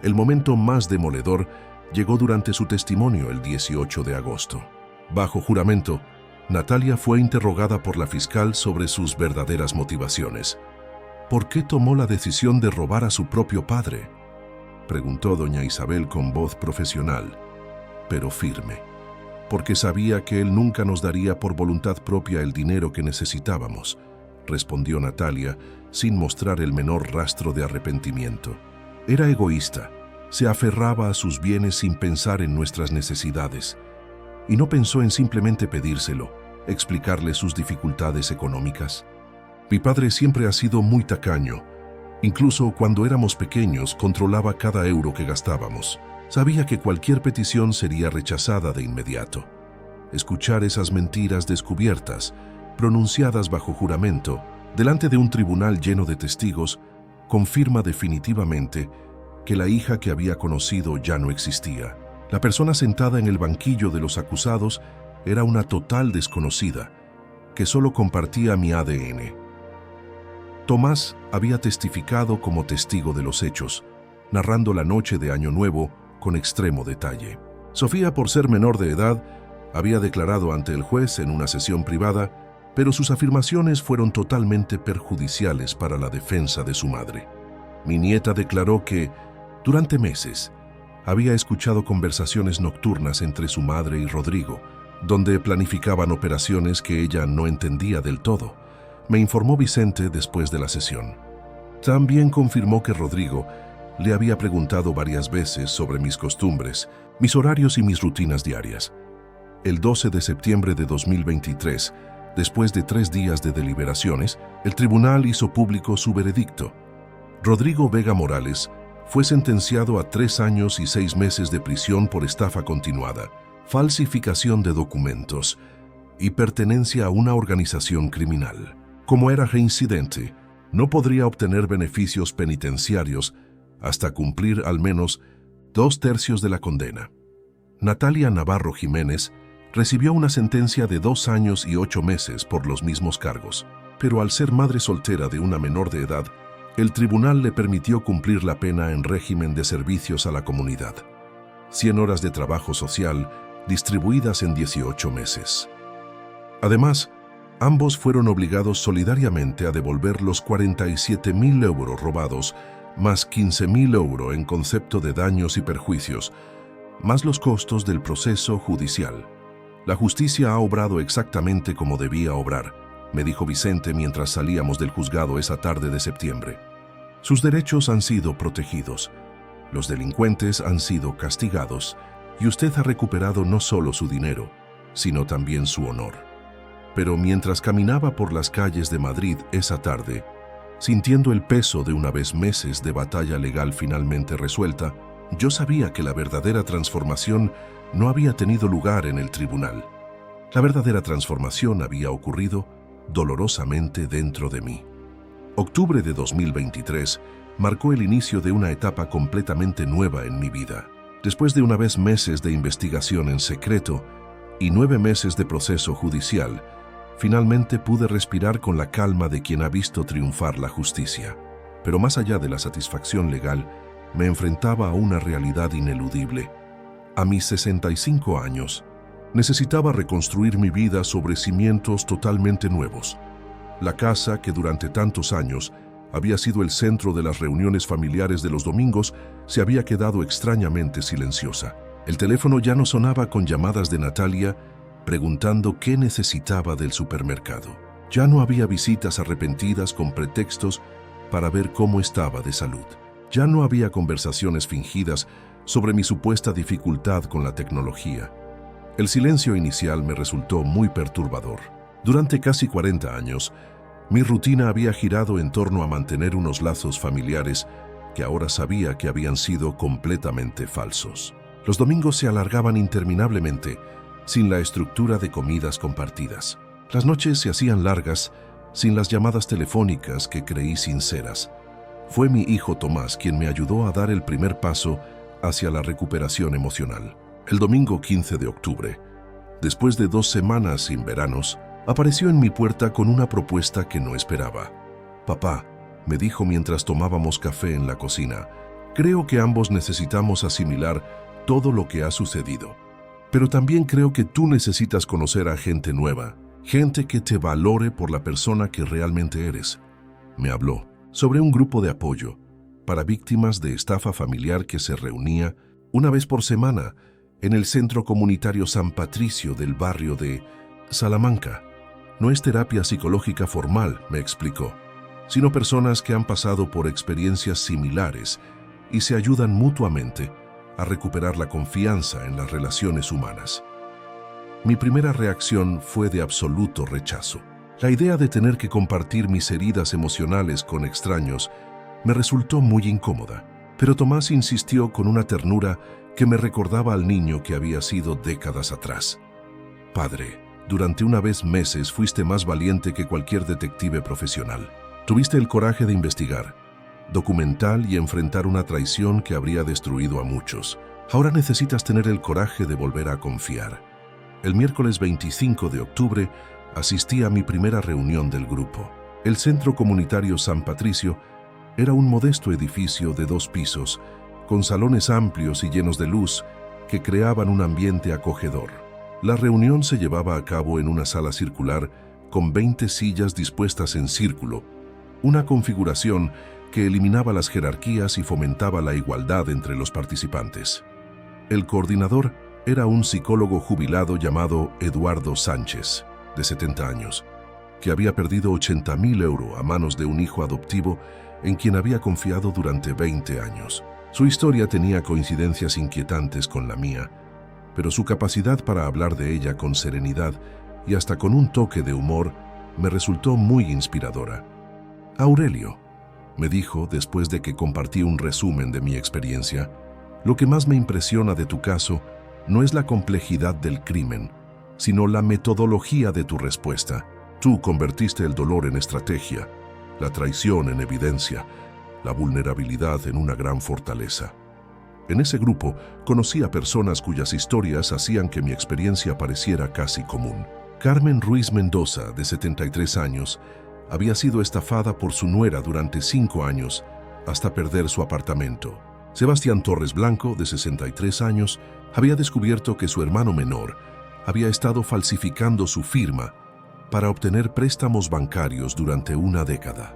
El momento más demoledor llegó durante su testimonio el 18 de agosto. Bajo juramento, Natalia fue interrogada por la fiscal sobre sus verdaderas motivaciones. ¿Por qué tomó la decisión de robar a su propio padre? preguntó doña Isabel con voz profesional, pero firme, porque sabía que él nunca nos daría por voluntad propia el dinero que necesitábamos, respondió Natalia, sin mostrar el menor rastro de arrepentimiento. Era egoísta, se aferraba a sus bienes sin pensar en nuestras necesidades, y no pensó en simplemente pedírselo, explicarle sus dificultades económicas. Mi padre siempre ha sido muy tacaño. Incluso cuando éramos pequeños, controlaba cada euro que gastábamos. Sabía que cualquier petición sería rechazada de inmediato. Escuchar esas mentiras descubiertas, pronunciadas bajo juramento, delante de un tribunal lleno de testigos, confirma definitivamente que la hija que había conocido ya no existía. La persona sentada en el banquillo de los acusados era una total desconocida, que solo compartía mi ADN. Tomás había testificado como testigo de los hechos, narrando la noche de Año Nuevo con extremo detalle. Sofía, por ser menor de edad, había declarado ante el juez en una sesión privada, pero sus afirmaciones fueron totalmente perjudiciales para la defensa de su madre. Mi nieta declaró que, durante meses, había escuchado conversaciones nocturnas entre su madre y Rodrigo, donde planificaban operaciones que ella no entendía del todo, me informó Vicente después de la sesión. También confirmó que Rodrigo le había preguntado varias veces sobre mis costumbres, mis horarios y mis rutinas diarias. El 12 de septiembre de 2023, después de 3 días de deliberaciones, el tribunal hizo público su veredicto. Rodrigo Vega Morales fue sentenciado a 3 años y 6 meses de prisión por estafa continuada, falsificación de documentos y pertenencia a una organización criminal. Como era reincidente, no podría obtener beneficios penitenciarios hasta cumplir al menos 2/3 de la condena. Natalia Navarro Jiménez recibió una sentencia de 2 años y 8 meses por los mismos cargos, pero al ser madre soltera de una menor de edad, el tribunal le permitió cumplir la pena en régimen de servicios a la comunidad. 100 horas de trabajo social distribuidas en 18 meses. Además, ambos fueron obligados solidariamente a devolver los 47.000 euros robados, más 15.000 euros en concepto de daños y perjuicios, más los costos del proceso judicial. La justicia ha obrado exactamente como debía obrar, me dijo Vicente mientras salíamos del juzgado esa tarde de septiembre. Sus derechos han sido protegidos, los delincuentes han sido castigados y usted ha recuperado no solo su dinero, sino también su honor. Pero mientras caminaba por las calles de Madrid esa tarde, sintiendo el peso de una vez meses de batalla legal finalmente resuelta, yo sabía que la verdadera transformación no había tenido lugar en el tribunal. La verdadera transformación había ocurrido dolorosamente dentro de mí. Octubre de 2023 marcó el inicio de una etapa completamente nueva en mi vida. Después de una vez meses de investigación en secreto y 9 meses de proceso judicial, finalmente pude respirar con la calma de quien ha visto triunfar la justicia. Pero más allá de la satisfacción legal, me enfrentaba a una realidad ineludible. A mis 65 años, necesitaba reconstruir mi vida sobre cimientos totalmente nuevos. La casa, que durante tantos años había sido el centro de las reuniones familiares de los domingos, se había quedado extrañamente silenciosa. El teléfono ya no sonaba con llamadas de Natalia preguntando qué necesitaba del supermercado. Ya no había visitas arrepentidas con pretextos para ver cómo estaba de salud. Ya no había conversaciones fingidas sobre mi supuesta dificultad con la tecnología. El silencio inicial me resultó muy perturbador. Durante casi 40 años, mi rutina había girado en torno a mantener unos lazos familiares que ahora sabía que habían sido completamente falsos. Los domingos se alargaban interminablemente, sin la estructura de comidas compartidas. Las noches se hacían largas, sin las llamadas telefónicas que creí sinceras. Fue mi hijo Tomás quien me ayudó a dar el primer paso hacia la recuperación emocional. El domingo 15 de octubre, después de 2 semanas sin veranos, apareció en mi puerta con una propuesta que no esperaba. «Papá», me dijo mientras tomábamos café en la cocina, «creo que ambos necesitamos asimilar todo lo que ha sucedido. Pero también creo que tú necesitas conocer a gente nueva, gente que te valore por la persona que realmente eres». Me habló sobre un grupo de apoyo, para víctimas de estafa familiar que se reunía una vez por semana en el Centro Comunitario San Patricio del barrio de Salamanca. No es terapia psicológica formal, me explicó, sino personas que han pasado por experiencias similares y se ayudan mutuamente a recuperar la confianza en las relaciones humanas. Mi primera reacción fue de absoluto rechazo. La idea de tener que compartir mis heridas emocionales con extraños me resultó muy incómoda, pero Tomás insistió con una ternura que me recordaba al niño que había sido décadas atrás. Padre, durante una vez meses fuiste más valiente que cualquier detective profesional. Tuviste el coraje de investigar, documentar y enfrentar una traición que habría destruido a muchos. Ahora necesitas tener el coraje de volver a confiar. El miércoles 25 de octubre asistí a mi primera reunión del grupo. El Centro Comunitario San Patricio era un modesto edificio de 2 pisos, con salones amplios y llenos de luz que creaban un ambiente acogedor. La reunión se llevaba a cabo en una sala circular con 20 sillas dispuestas en círculo, una configuración que eliminaba las jerarquías y fomentaba la igualdad entre los participantes. El coordinador era un psicólogo jubilado llamado Eduardo Sánchez, de 70 años, que había perdido 80.000 euros a manos de un hijo adoptivo en quien había confiado durante 20 años. Su historia tenía coincidencias inquietantes con la mía, pero su capacidad para hablar de ella con serenidad y hasta con un toque de humor me resultó muy inspiradora. Aurelio, me dijo después de que compartí un resumen de mi experiencia, lo que más me impresiona de tu caso no es la complejidad del crimen, sino la metodología de tu respuesta. Tú convertiste el dolor en estrategia, la traición en evidencia, la vulnerabilidad en una gran fortaleza. En ese grupo conocí a personas cuyas historias hacían que mi experiencia pareciera casi común. Carmen Ruiz Mendoza, de 73 años, había sido estafada por su nuera durante 5 años hasta perder su apartamento. Sebastián Torres Blanco, de 63 años, había descubierto que su hermano menor había estado falsificando su firma para obtener préstamos bancarios durante una década.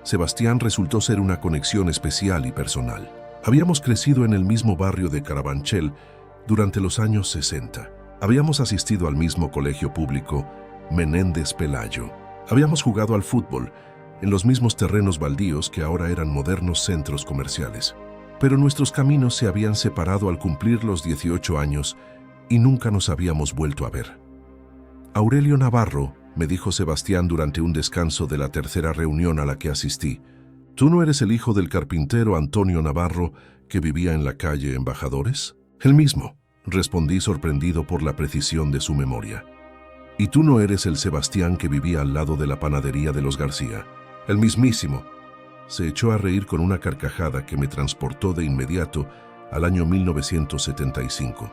Sebastián resultó ser una conexión especial y personal. Habíamos crecido en el mismo barrio de Carabanchel durante los años 60. Habíamos asistido al mismo colegio público, Menéndez Pelayo. Habíamos jugado al fútbol en los mismos terrenos baldíos que ahora eran modernos centros comerciales. Pero nuestros caminos se habían separado al cumplir los 18 años y nunca nos habíamos vuelto a ver. Aurelio Navarro, me dijo Sebastián durante un descanso de la tercera reunión a la que asistí, ¿tú no eres el hijo del carpintero Antonio Navarro que vivía en la calle Embajadores? El mismo, respondí sorprendido por la precisión de su memoria. ¿Y tú no eres el Sebastián que vivía al lado de la panadería de los García? El mismísimo. Se echó a reír con una carcajada que me transportó de inmediato al año 1975.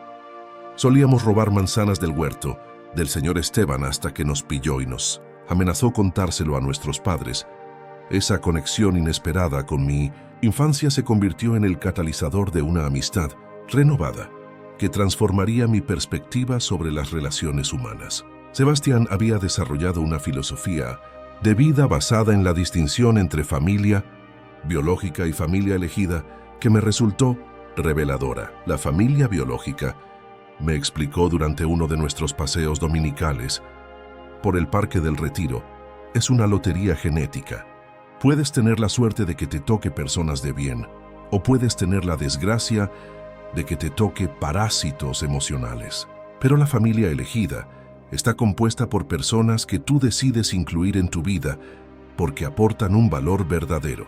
Solíamos robar manzanas del huerto del señor Esteban hasta que nos pilló y nos amenazó contárselo a nuestros padres. Esa conexión inesperada con mi infancia se convirtió en el catalizador de una amistad renovada que transformaría mi perspectiva sobre las relaciones humanas. Sebastián había desarrollado una filosofía de vida basada en la distinción entre familia biológica y familia elegida que me resultó reveladora. La familia biológica, me explicó durante uno de nuestros paseos dominicales por el Parque del Retiro, es una lotería genética. Puedes tener la suerte de que te toque personas de bien, o puedes tener la desgracia de que te toque parásitos emocionales. Pero la familia elegida está compuesta por personas que tú decides incluir en tu vida porque aportan un valor verdadero.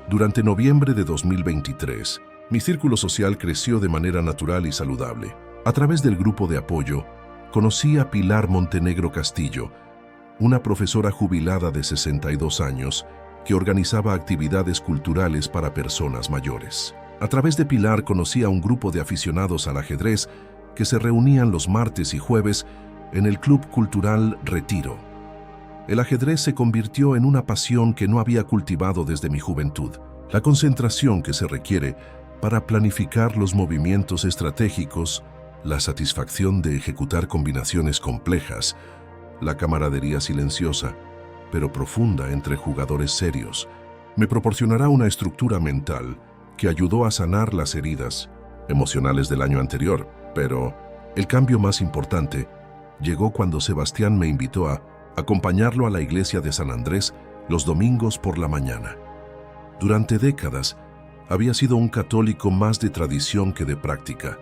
Durante noviembre de 2023, mi círculo social creció de manera natural y saludable. A través del grupo de apoyo, conocí a Pilar Montenegro Castillo, una profesora jubilada de 62 años que organizaba actividades culturales para personas mayores. A través de Pilar conocí a un grupo de aficionados al ajedrez que se reunían los martes y jueves en el Club Cultural Retiro. El ajedrez se convirtió en una pasión que no había cultivado desde mi juventud. La concentración que se requiere para planificar los movimientos estratégicos, la satisfacción de ejecutar combinaciones complejas, la camaradería silenciosa, pero profunda entre jugadores serios, me proporcionará una estructura mental que ayudó a sanar las heridas emocionales del año anterior, pero el cambio más importante llegó cuando Sebastián me invitó a acompañarlo a la iglesia de San Andrés los domingos por la mañana. Durante décadas, había sido un católico más de tradición que de práctica,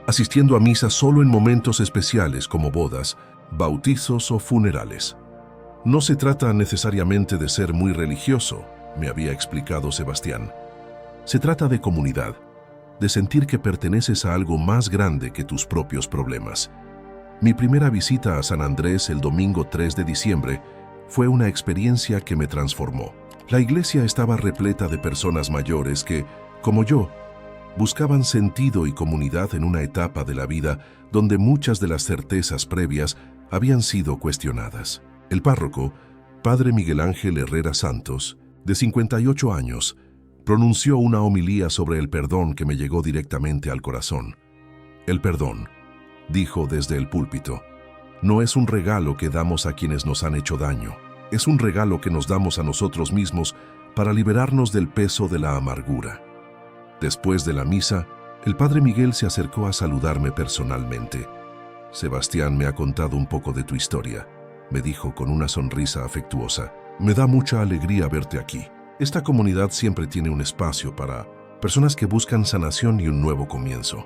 asistiendo a misa solo en momentos especiales como bodas, bautizos o funerales. No se trata necesariamente de ser muy religioso, me había explicado Sebastián. Se trata de comunidad, de sentir que perteneces a algo más grande que tus propios problemas. Mi primera visita a San Andrés el domingo 3 de diciembre fue una experiencia que me transformó. La iglesia estaba repleta de personas mayores que, como yo, buscaban sentido y comunidad en una etapa de la vida donde muchas de las certezas previas habían sido cuestionadas. El párroco, Padre Miguel Ángel Herrera Santos, de 58 años, pronunció una homilía sobre el perdón que me llegó directamente al corazón. El perdón, dijo desde el púlpito, no es un regalo que damos a quienes nos han hecho daño, es un regalo que nos damos a nosotros mismos para liberarnos del peso de la amargura. Después de la misa, el Padre Miguel se acercó a saludarme personalmente. Sebastián me ha contado un poco de tu historia, me dijo con una sonrisa afectuosa. Me da mucha alegría verte aquí. Esta comunidad siempre tiene un espacio para personas que buscan sanación y un nuevo comienzo.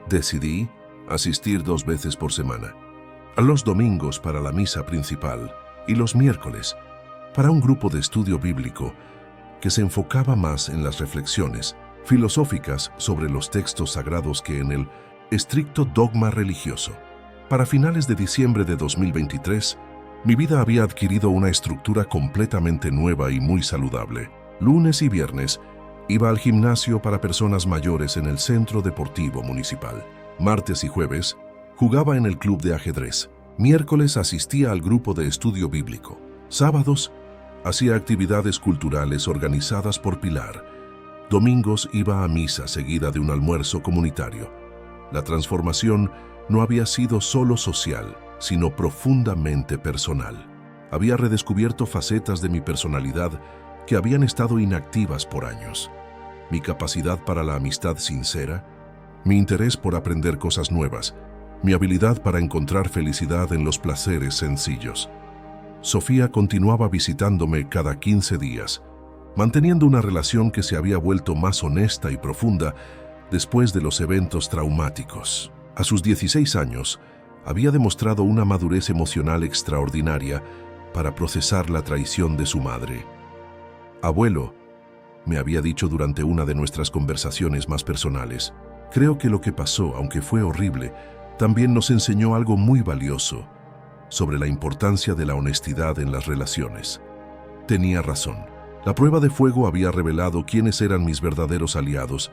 Decidí asistir 2 veces por semana, a los domingos para la misa principal y los miércoles para un grupo de estudio bíblico que se enfocaba más en las reflexiones filosóficas sobre los textos sagrados que en el estricto dogma religioso. Para finales de diciembre de 2023, mi vida había adquirido una estructura completamente nueva y muy saludable. Lunes y viernes iba al gimnasio para personas mayores en el Centro Deportivo Municipal. Martes y jueves jugaba en el club de ajedrez. Miércoles asistía al grupo de estudio bíblico. Sábados hacía actividades culturales organizadas por Pilar. Domingos iba a misa seguida de un almuerzo comunitario. La transformación no había sido solo social, sino profundamente personal. Había redescubierto facetas de mi personalidad que habían estado inactivas por años. Mi capacidad para la amistad sincera, mi interés por aprender cosas nuevas, mi habilidad para encontrar felicidad en los placeres sencillos. Sofía continuaba visitándome cada 15 días, manteniendo una relación que se había vuelto más honesta y profunda después de los eventos traumáticos. A sus 16 años, había demostrado una madurez emocional extraordinaria para procesar la traición de su madre. Abuelo, me había dicho durante una de nuestras conversaciones más personales, creo que lo que pasó, aunque fue horrible, también nos enseñó algo muy valioso sobre la importancia de la honestidad en las relaciones. Tenía razón. La prueba de fuego había revelado quiénes eran mis verdaderos aliados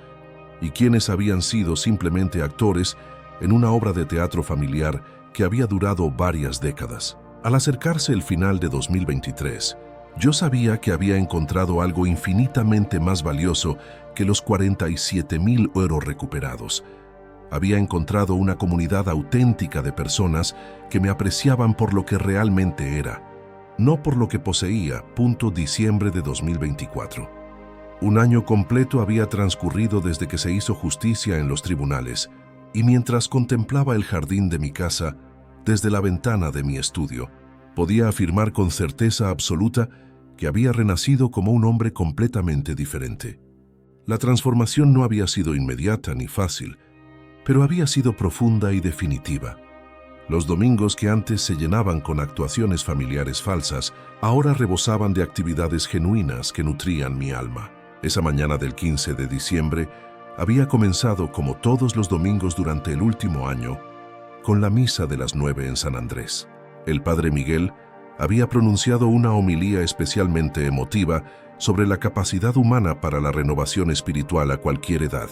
y quiénes habían sido simplemente actores en una obra de teatro familiar que había durado varias décadas. Al acercarse el final de 2023, yo sabía que había encontrado algo infinitamente más valioso que los 47,000 euros recuperados. Había encontrado una comunidad auténtica de personas que me apreciaban por lo que realmente era, no por lo que poseía. Diciembre de 2024. Un año completo había transcurrido desde que se hizo justicia en los tribunales, y mientras contemplaba el jardín de mi casa, desde la ventana de mi estudio, podía afirmar con certeza absoluta que había renacido como un hombre completamente diferente. La transformación no había sido inmediata ni fácil, pero había sido profunda y definitiva. Los domingos que antes se llenaban con actuaciones familiares falsas, ahora rebosaban de actividades genuinas que nutrían mi alma. Esa mañana del 15 de diciembre, había comenzado, como todos los domingos durante el último año, con la misa de las 9 en San Andrés. El Padre Miguel había pronunciado una homilía especialmente emotiva sobre la capacidad humana para la renovación espiritual a cualquier edad.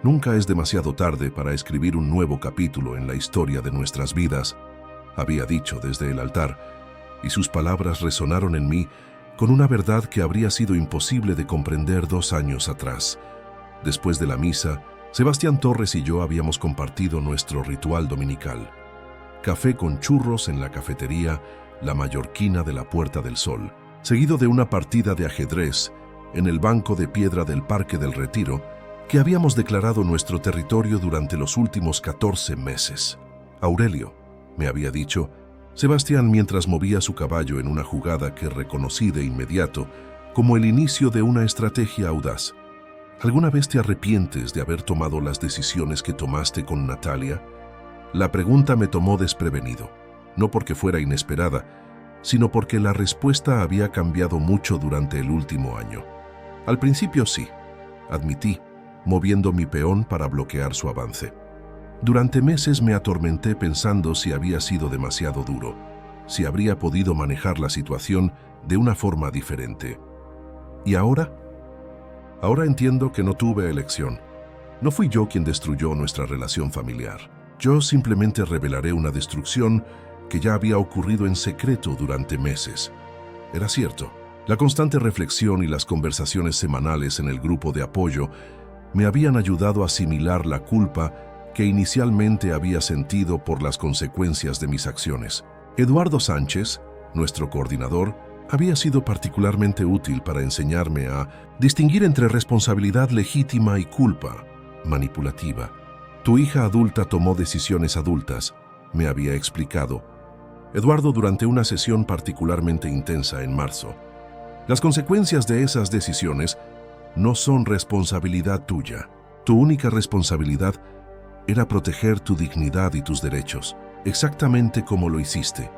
Nunca es demasiado tarde para escribir un nuevo capítulo en la historia de nuestras vidas, había dicho desde el altar, y sus palabras resonaron en mí con una verdad que habría sido imposible de comprender 2 años atrás. Después de la misa, Sebastián Torres y yo habíamos compartido nuestro ritual dominical. Café con churros en la cafetería La Mallorquina de la Puerta del Sol, seguido de una partida de ajedrez en el banco de piedra del Parque del Retiro, que habíamos declarado nuestro territorio durante los últimos 14 meses. Aurelio, me había dicho Sebastián mientras movía su caballo en una jugada que reconocí de inmediato como el inicio de una estrategia audaz. ¿Alguna vez te arrepientes de haber tomado las decisiones que tomaste con Natalia? La pregunta me tomó desprevenido, no porque fuera inesperada, sino porque la respuesta había cambiado mucho durante el último año. Al principio sí, admití, moviendo mi peón para bloquear su avance. Durante meses me atormenté pensando si había sido demasiado duro, si habría podido manejar la situación de una forma diferente. ¿Y ahora? Ahora entiendo que no tuve elección. No fui yo quien destruyó nuestra relación familiar. Yo simplemente revelaré una destrucción que ya había ocurrido en secreto durante meses. Era cierto. La constante reflexión y las conversaciones semanales en el grupo de apoyo me habían ayudado a asimilar la culpa que inicialmente había sentido por las consecuencias de mis acciones. Eduardo Sánchez, nuestro coordinador, había sido particularmente útil para enseñarme a distinguir entre responsabilidad legítima y culpa manipulativa. Tu hija adulta tomó decisiones adultas, me había explicado Eduardo durante una sesión particularmente intensa en marzo. Las consecuencias de esas decisiones no son responsabilidad tuya. Tu única responsabilidad era proteger tu dignidad y tus derechos, exactamente como lo hiciste.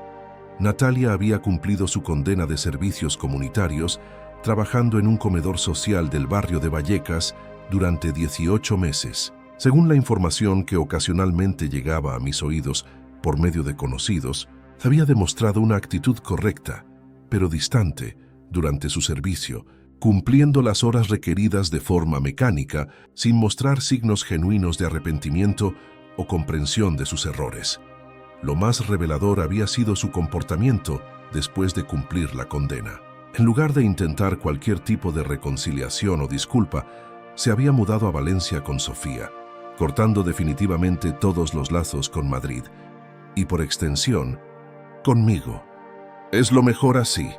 Natalia había cumplido su condena de servicios comunitarios trabajando en un comedor social del barrio de Vallecas durante 18 meses. Según la información que ocasionalmente llegaba a mis oídos por medio de conocidos, había demostrado una actitud correcta, pero distante, durante su servicio, cumpliendo las horas requeridas de forma mecánica, sin mostrar signos genuinos de arrepentimiento o comprensión de sus errores. Lo más revelador había sido su comportamiento después de cumplir la condena. En lugar de intentar cualquier tipo de reconciliación o disculpa, se había mudado a Valencia con Sofía, cortando definitivamente todos los lazos con Madrid y, por extensión, conmigo. Es lo mejor así,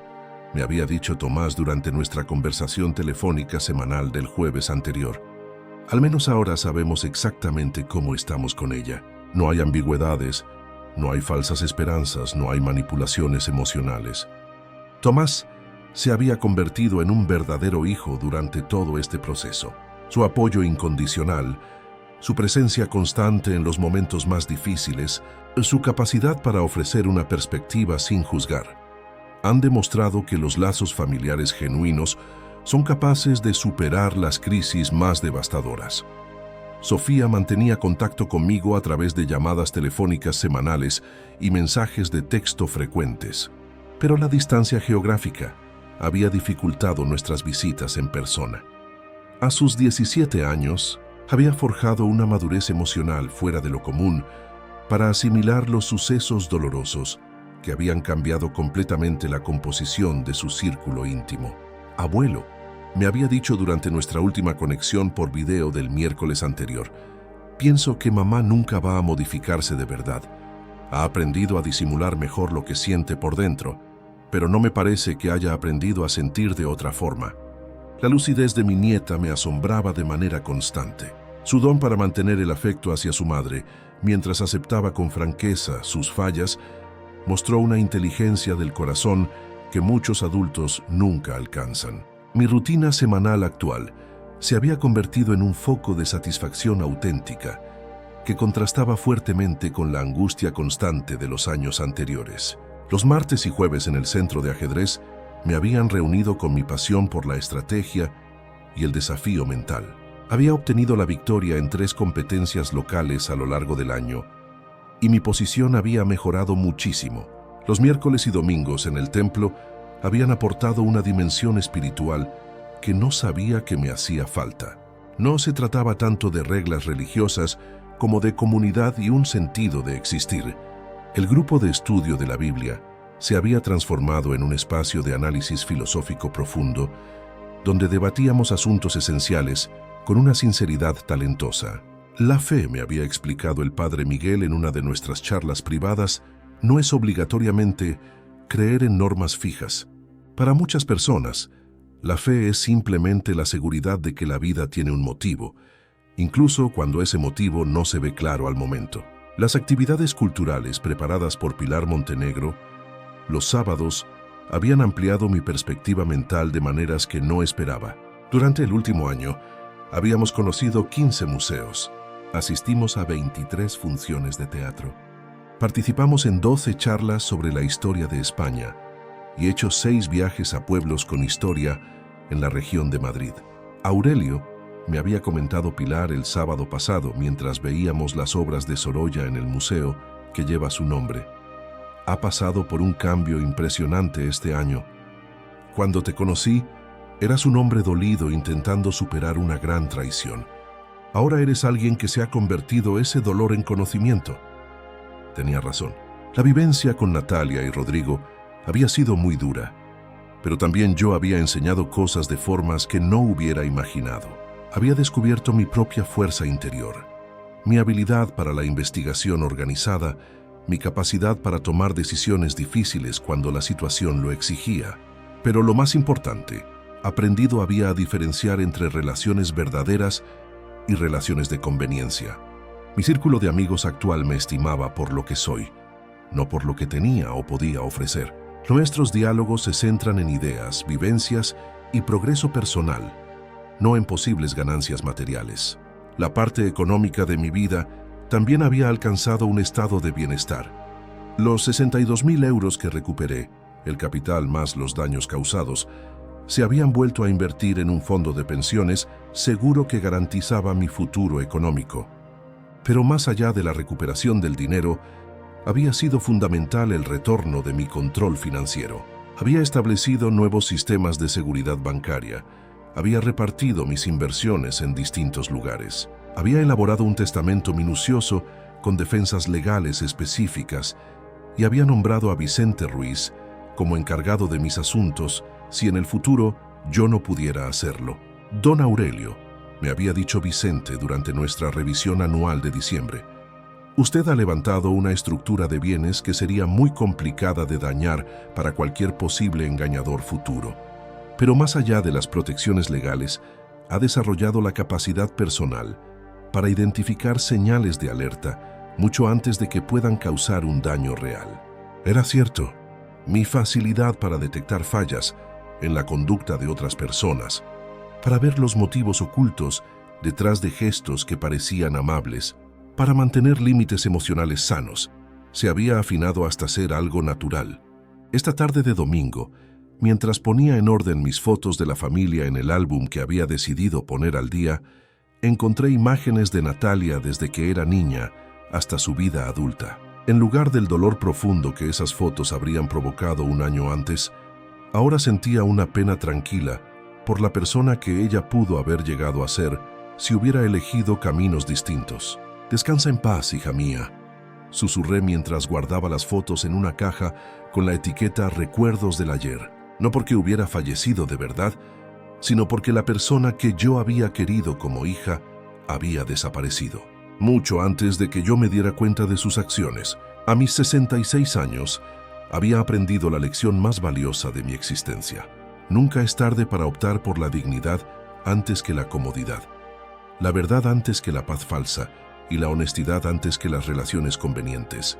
me había dicho Tomás durante nuestra conversación telefónica semanal del jueves anterior. Al menos ahora sabemos exactamente cómo estamos con ella. No hay ambigüedades, no hay falsas esperanzas, no hay manipulaciones emocionales. Tomás se había convertido en un verdadero hijo durante todo este proceso. Su apoyo incondicional, su presencia constante en los momentos más difíciles, su capacidad para ofrecer una perspectiva sin juzgar, han demostrado que los lazos familiares genuinos son capaces de superar las crisis más devastadoras. Sofía mantenía contacto conmigo a través de llamadas telefónicas semanales y mensajes de texto frecuentes, pero la distancia geográfica había dificultado nuestras visitas en persona. A sus 17 años, había forjado una madurez emocional fuera de lo común para asimilar los sucesos dolorosos que habían cambiado completamente la composición de su círculo íntimo. Abuelo, me había dicho durante nuestra última conexión por video del miércoles anterior, pienso que mamá nunca va a modificarse de verdad. Ha aprendido a disimular mejor lo que siente por dentro, pero no me parece que haya aprendido a sentir de otra forma. La lucidez de mi nieta me asombraba de manera constante. Su don para mantener el afecto hacia su madre, mientras aceptaba con franqueza sus fallas, mostró una inteligencia del corazón que muchos adultos nunca alcanzan. Mi rutina semanal actual se había convertido en un foco de satisfacción auténtica que contrastaba fuertemente con la angustia constante de los años anteriores. Los martes y jueves en el centro de ajedrez me habían reunido con mi pasión por la estrategia y el desafío mental. Había obtenido la victoria en 3 competencias locales a lo largo del año y mi posición había mejorado muchísimo. Los miércoles y domingos en el templo habían aportado una dimensión espiritual que no sabía que me hacía falta. No se trataba tanto de reglas religiosas como de comunidad y un sentido de existir. El grupo de estudio de la Biblia se había transformado en un espacio de análisis filosófico profundo, donde debatíamos asuntos esenciales con una sinceridad talentosa. La fe, me había explicado el padre Miguel en una de nuestras charlas privadas, no es obligatoriamente creer en normas fijas, Para muchas personas, la fe es simplemente la seguridad de que la vida tiene un motivo, incluso cuando ese motivo no se ve claro al momento. Las actividades culturales preparadas por Pilar Montenegro, los sábados, habían ampliado mi perspectiva mental de maneras que no esperaba. Durante el último año, habíamos conocido 15 museos, asistimos a 23 funciones de teatro, participamos en 12 charlas sobre la historia de España y hecho 6 viajes a pueblos con historia en la región de Madrid. Aurelio, me había comentado Pilar el sábado pasado mientras veíamos las obras de Sorolla en el museo que lleva su nombre. Ha pasado por un cambio impresionante este año. Cuando te conocí, eras un hombre dolido intentando superar una gran traición. Ahora eres alguien que se ha convertido ese dolor en conocimiento. Tenía razón. La vivencia con Natalia y Rodrigo había sido muy dura, pero también yo había enseñado cosas de formas que no hubiera imaginado. Había descubierto mi propia fuerza interior, mi habilidad para la investigación organizada, mi capacidad para tomar decisiones difíciles cuando la situación lo exigía. Pero lo más importante, aprendido había a diferenciar entre relaciones verdaderas y relaciones de conveniencia. Mi círculo de amigos actual me estimaba por lo que soy, no por lo que tenía o podía ofrecer. Nuestros diálogos se centran en ideas, vivencias y progreso personal, no en posibles ganancias materiales. La parte económica de mi vida también había alcanzado un estado de bienestar. Los 62.000 euros que recuperé, el capital más los daños causados, se habían vuelto a invertir en un fondo de pensiones seguro que garantizaba mi futuro económico. Pero más allá de la recuperación del dinero, había sido fundamental el retorno de mi control financiero. Había establecido nuevos sistemas de seguridad bancaria, había repartido mis inversiones en distintos lugares. Había elaborado un testamento minucioso con defensas legales específicas y había nombrado a Vicente Ruiz como encargado de mis asuntos si en el futuro yo no pudiera hacerlo. Don Aurelio, me había dicho Vicente durante nuestra revisión anual de diciembre, usted ha levantado una estructura de bienes que sería muy complicada de dañar para cualquier posible engañador futuro. Pero más allá de las protecciones legales, ha desarrollado la capacidad personal para identificar señales de alerta mucho antes de que puedan causar un daño real. Era cierto, mi facilidad para detectar fallas en la conducta de otras personas, para ver los motivos ocultos detrás de gestos que parecían amables, para mantener límites emocionales sanos, se había afinado hasta ser algo natural. Esta tarde de domingo, mientras ponía en orden mis fotos de la familia en el álbum que había decidido poner al día, encontré imágenes de Natalia desde que era niña hasta su vida adulta. En lugar del dolor profundo que esas fotos habrían provocado un año antes, ahora sentía una pena tranquila por la persona que ella pudo haber llegado a ser si hubiera elegido caminos distintos. Descansa en paz, hija mía, susurré mientras guardaba las fotos en una caja con la etiqueta Recuerdos del ayer, no porque hubiera fallecido de verdad, sino porque la persona que yo había querido como hija había desaparecido. Mucho antes de que yo me diera cuenta de sus acciones, a mis 66 años, había aprendido la lección más valiosa de mi existencia. Nunca es tarde para optar por la dignidad antes que la comodidad, la verdad antes que la paz falsa y la honestidad antes que las relaciones convenientes.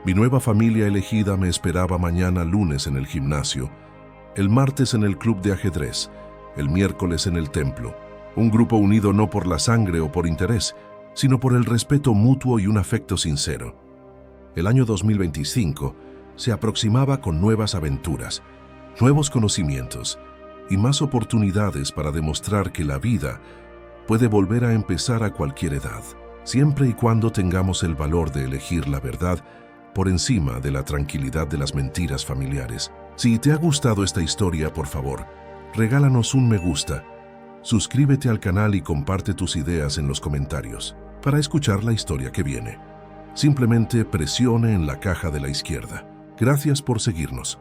Mi nueva familia elegida me esperaba mañana lunes en el gimnasio, el martes en el club de ajedrez, el miércoles en el templo, un grupo unido no por la sangre o por interés, sino por el respeto mutuo y un afecto sincero. El año 2025 se aproximaba con nuevas aventuras, nuevos conocimientos y más oportunidades para demostrar que la vida puede volver a empezar a cualquier edad, siempre y cuando tengamos el valor de elegir la verdad por encima de la tranquilidad de las mentiras familiares. Si te ha gustado esta historia, por favor, regálanos un me gusta, suscríbete al canal y comparte tus ideas en los comentarios. Para escuchar la historia que viene, simplemente presione en la caja de la izquierda. Gracias por seguirnos.